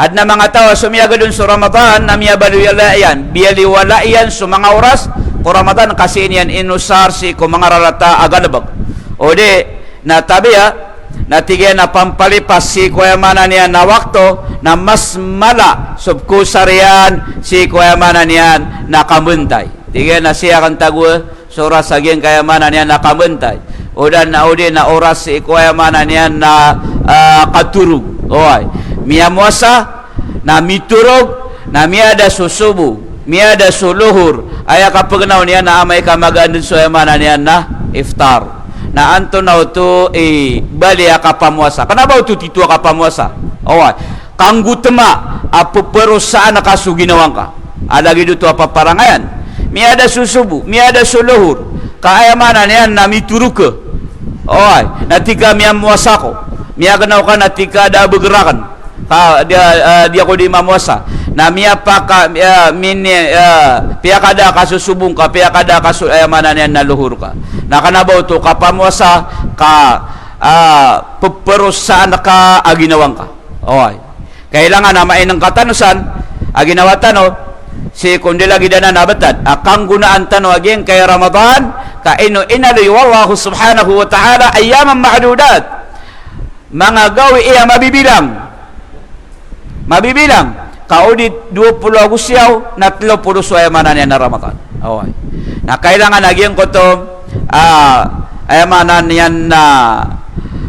Adna mga tawa sumiyaga dun sa Ramadan na miyabaluyalayan biyaliwalayan sa mga oras ko Ramadan kasi niyan inusar si ko mga ralata agalabag. O di na tabiya natigyan na pampalipas si kuyamanan niyan na wakto na mas mala subkusarian si kuyamanan niyan na kamuntay. Tigyan na siya kang tagwa suras saging kayamanan niyan na kamuntay. Udan na udi na oras si kuyamanan niyan na katurug. Oy. Miya muasa na miturog na miada susubu, miada suluhur. Aya kapagnaw niyan na amay kamagandun sa kuyamanan niyan na iftar. Na anto na ito bali kapamuasa. Kenapa ito titu kapamuasa? Awat. Kanggu tema perusahaan kasuginawang ka. Alagi dito apa parangayan. Miada susubu, miada suluhur. Kaayamanan yan na mituruk ke. Awat. Natika miamuasa ko. Miaganaw ka natika ada bergerakan. Dia ko di mamuasa. Na miapaka piakada kasusubong ka, piakada ayamanan yan na luhur ka. Na kanabaw to kapamuasa ka perusahaan ka aginawang ka. Okay. Kailangan na mainang katanusan aginawa tano si kundi lagi dana nabatat akang gunaan tanu ageng kay Ramadan ka inu inali wallahu subhanahu wa ta'ala ayyaman ma'dudat mga gawi iya mabibilang kaudit 20 Agusyaw na 30 suayamanan yan na Ramadan. Okay. Na kailangan ageng ko to ayamanan yan na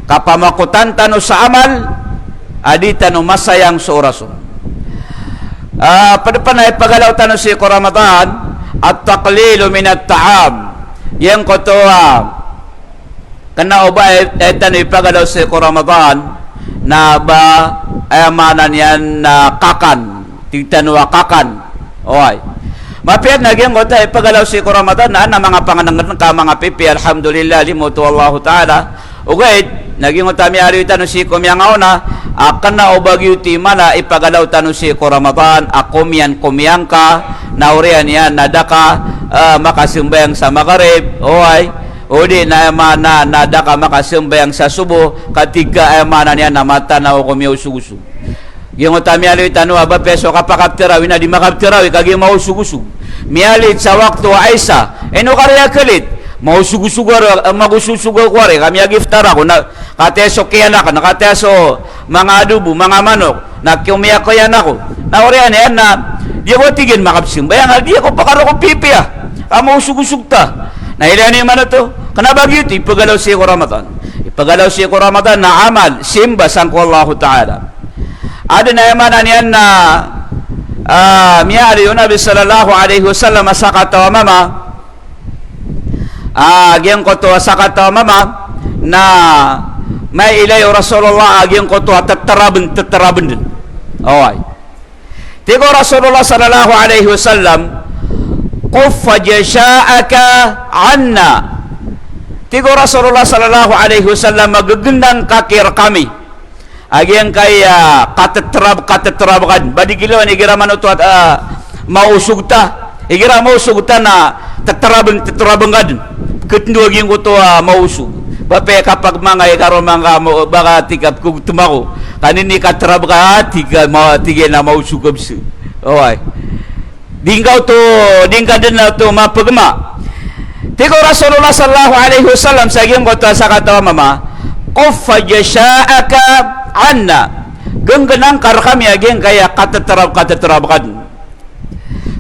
kapamakutan tanu sa amal adi tanu masayang sa oraso. Pada panay pagalaw tanu si ko Ramadan at taqlilu min at-ta'am yang ko to kana ubay tanu ipagalaw si ko Ramadan na ba ayamanan yan na kakan tigtanwa kakan oy mapiat nagyang kota ipagalaw si ko Ramadan na mga panganangan ka mga pipi alhamdulillah limutu Allah ta'ala ugay naging utami ari tanu si ko miyang na akan na ubagyo ti mala ipagalaw tanu si ko Ramadan ako miyan kumiyang ka naurian yan nadaka makasumbayang sa makarib oy udi na mana nadaka makasumbayang sa subo katiga ayamanan yan na mata na kumiyaw sugusu yung utami ali tanu aba peso kapakaptirawi na di makaptirawi kagi mau sugusu mialit sa waktu Aisa eno karya kelit mau sugusu magususu kware kami agiftar ako na kateso kiyan ako nakateso mga adubo mga manok nakiumiyak ko yan ako na orian yan na di ko tigin makapsumbayang di ko pakaro ko pipi mau sugusugta na ilan yung mana to kanabagi ito ipagalaw siya ko Ramadan na amal simba sangko Allah Ta'ala ada na yamanan yan na miyari yung Nabi sallallahu alaihi wasallam asakatawa mama agyan ko to asakatawa mama na may ilayo Rasulullah agyan ko to tatarabin din okay tigo Rasulullah sallallahu alaihi wasallam kuffa jasha'aka anna tigo Rasulullah sallallahu alaihi wasallam magagendang kakir kami agian kaya katetrab kan badi gilawan igira manutut mausugta igira mausugta na tetrabeng gadin ketendo agian ko to mausug bape kapag mga ikaro mga baka tikap ko tumako kanini katrab ka tiga na mausug kabsi oy dingka din na to mapagma tigo Rasulullah sallallahu alaihi wasallam sa agian ko to sa katawa mama kuffa jasha'aka anna genggenang kar kami ageng kaya kateterab kan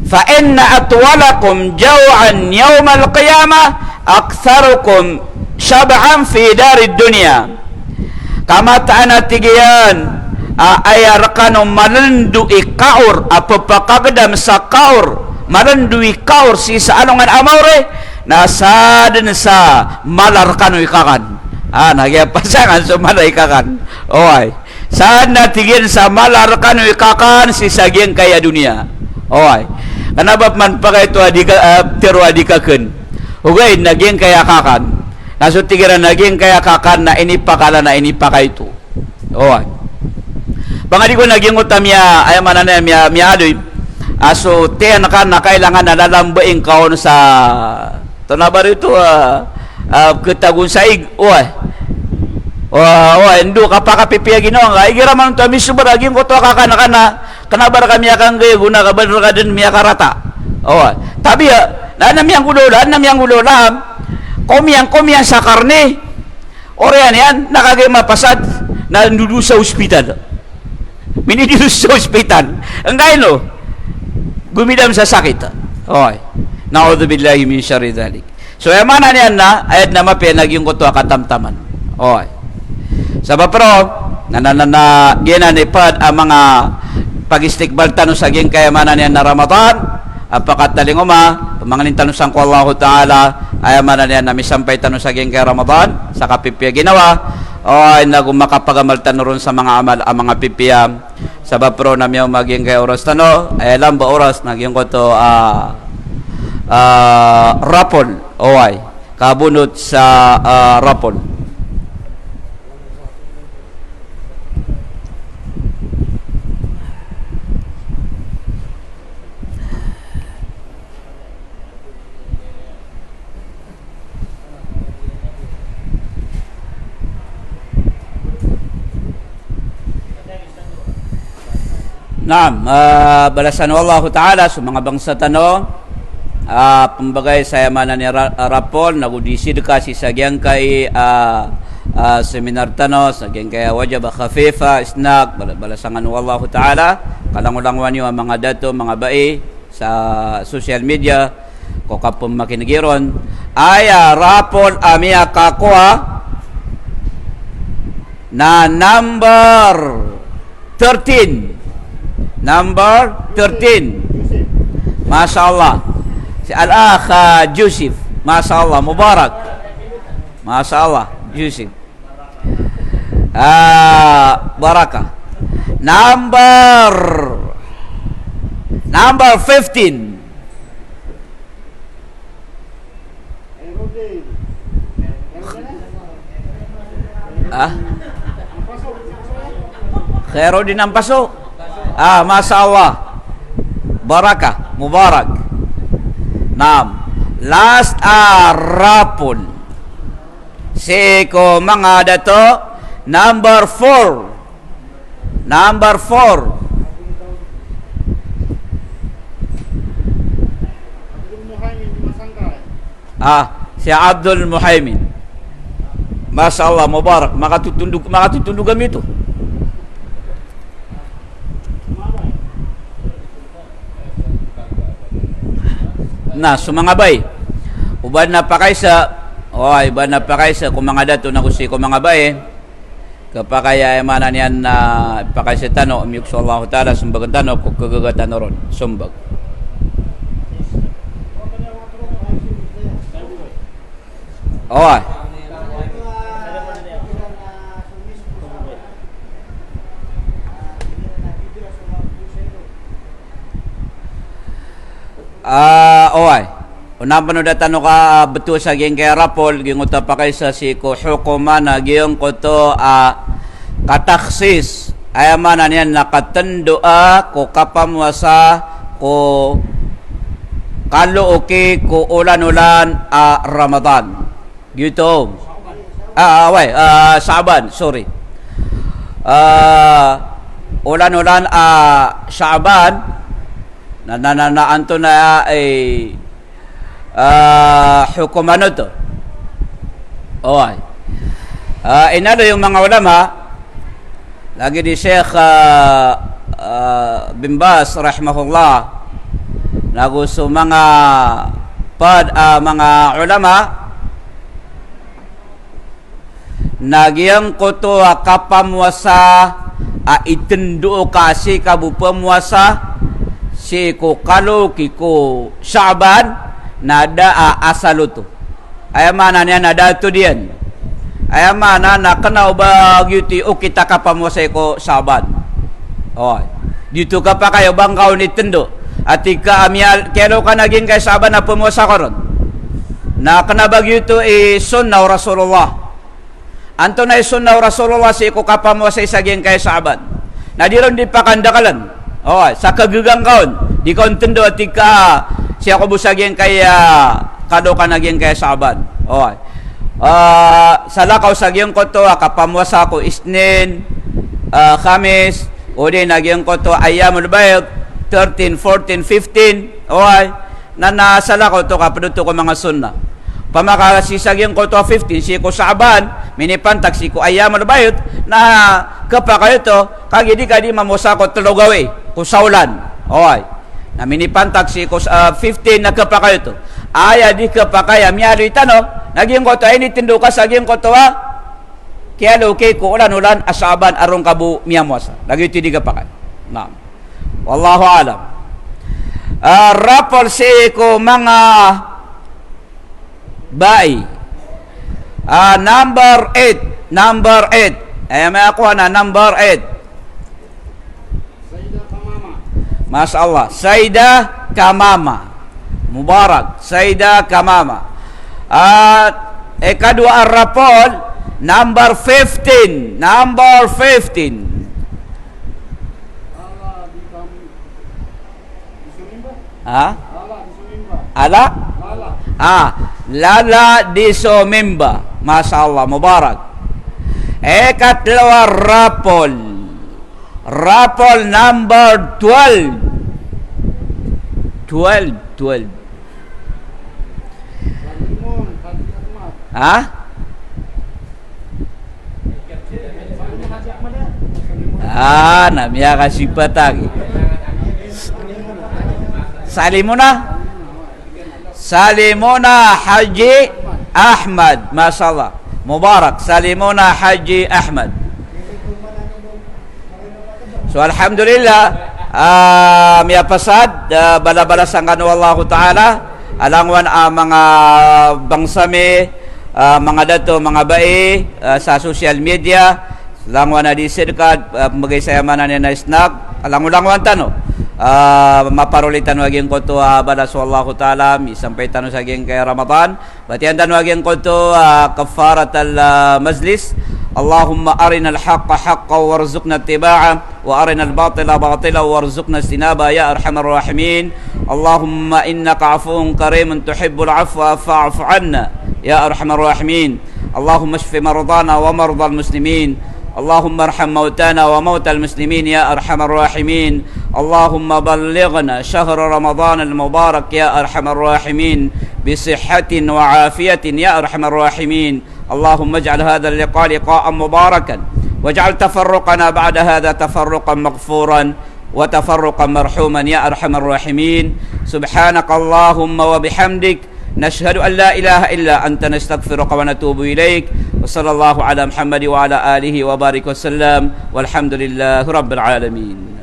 fa inna atwalakum jaw'an yawmal qiyamah aktsarukum syab'an fi darid dunya kama ta'ana tigian ayar kanu malendu ikaur apa pakagdam sa kaur malendu ikaur si sa alongan amore nasaden sa malar kanu ikakan nagya pasangan sa malaikakan oy saan natigin sa malar kanu ikakan si saging kaya dunia oy kanabap man pa kayo tiro adikaken ugay naging kaya kakan nasutigiran naging kaya kakan na inipakala na inipaka ito oy pangadi ko naging utamya ay manana miya adoy aso tiyan ka na kailangan nalalambaing kaon sa tonabar ito ketagun saig oy endo kapakapipiya ginawa nga igira man to misubra aging ko to kakana kanabar kami akang gaya guna kabar ka din miya karata tabi namiyang gulolam komiyang sa karne orian yan nakagay mapasad na nudu sa ospital minidus sa ospital ang gaya no gumidam sa sakit na'udhu billahi min syarri dhalik so yamanan yan na ayat na mapi naging ko to katamtaman sabab pero ginan ipad ang mga pagistikbal tanong sa ging kayamanan yan na Ramadan apakat talinguma pamanganin tanong sang ko Allah Ta'ala ayamanan yan na misampay tanong sa ging kay Ramadan sa kapipya ginawa nagumakapagamal tanong sa mga amal ang mga pipya sabab pero namyaw maging kay oras tanong ay alam ba oras naging ko to rapol kabunot sa rapol Naam, balasan Allah Ta'ala sa mga bangsa tano, pambagay sa yamanan ni Rapol, nagudisi dekasi sa gyang kay seminar tano, sa gyang kay wajab khafifa, isnak, balasangan Allah Ta'ala, kalang-ulangwan yung mga dato, mga bai, sa social media, ko kapong makinigiron, ay Rapol amia kakua, na number 13. Number 13. Masya Allah. Si Al-Akh Yusuf. Masya Allah. Mubarak. Masya Allah. Yusuf. Barakah. Number 15. Khairuddin Ampaso. Masya Allah. Barakah. Mubarak. Naam. Last Rapol. Siko mga dato. Number 4. Number 4. Si Abdul Muhaimin. Masya Allah. Mubarak. Makatutunduk kami itu. Nah, sumangabay. Uban na pa kaysa, iban na pa kaysa kung mga dato na kusi kung mga bay, kapakaya emanan yan na pakaysa tano, umiyok sa Allah Ta'ala, sumbagan tano, kung kagagatan ron, sumbag. Unang panudatan ka betul sa geng kay Rapol ginguta pa kay sa si ko hukuma na giyong ko to kataksis ayamanan yan nakatendo ko kapamwasa ko kaluoki ko ulan-ulan Ramadan gitu. Sa'ban, sorry. Ulan-ulan Sa'ban na anto na hukum ano to? Inalo yung mga ulama lagi di Sheikh bin Baz rahimahullah nagusto mga mga ulama nagyang koto kapamwasa itendo kasi kabupamuasa si ko kalo kiko Sa'ban nada asalo to ayamana niya nada to diyan ayamana na kanaw ba yuti o kita kapamwasa ko Sa'ban dito ka pa kayo bangkaw ni tendo atika amyal kelo ka naging kay Sa'ban na pumwasa ko ron na kanabag yuto sunna Rasulullah anto na sunna Rasulullah si ko kapamwasa isaging kay Sa'ban na di ron di pakandakalan sa kagagang kaon di kaon tendo atika siya ko busagin kay kado ka naging kay Sa'ban sa lakaw saging ko to kapamwasa ko Isnin Khamis o di naging ko to Ayyamul Bayd 13, 14, 15 na nasala ko to kapaduto ko mga sunna pamakasisaging ko to 15 si ko Sa'ban minipantag si ko Ayyamul Bayd na kapakayo to kagidi kadi mamusa ko tulogawi kusaulan na minipantag si ko 15 na kapakayo to aya di kapakaya miyari tano naging ko to ay nitindo ka saging ko to kaya okay ko ulan-ulan Sa'ban arong kabu miyamuasa lagi iti di kapakay na wallahu alam Rapol si ko mga bai number 8 ay may ako na number 8 Masya Allah Saida Kamama Mubarak Saida Kamama kadua Rapol number 15 Lala Disomimba Masya Allah Mubarak katlawa Rapol Raffle number 12. 12. Ha? Namanya kasih patang. Salimuna Haji Ahmad, masyaallah. Mubarak, Salimuna Haji Ahmad. So alhamdulillah, miya pasad bala-bala sangkan wallahu taala alangwan mga bangsami, mga dato, mga bae sa social media langwan na di sirkat pembagay saya mana na snack alangwan tano maparulitan waging ko to bala sallallahu taala sampai tano sa geng kay Ramadan batian tan waging ko to kafarat al majlis Allahumma arina al-haqqa haqqan warzuqna ittiba'ah wa arina al-batila batila warzuqna istinaba ya arhamar rahimin Allahumma innaka afuwun karimun tuhibbul afwa fa'fu 'anna ya arhamar rahimin Allahumma shfi mardana wa mardal muslimin اللهم ارحم موتانا وموتى المسلمين يا أرحم الراحمين اللهم بلغنا شهر رمضان المبارك يا أرحم الراحمين بصحة وعافية يا أرحم الراحمين اللهم اجعل هذا اللقاء لقاء مباركا واجعل تفرقنا بعد هذا تفرقا مغفورا وتفرقا مرحوما يا أرحم الراحمين سبحانك اللهم وبحمدك نشهد أن لا إله إلا أنت نستغفرك ونتوب إليك وصلى الله على محمد وعلى آله وبارك وسلم والحمد لله رب العالمين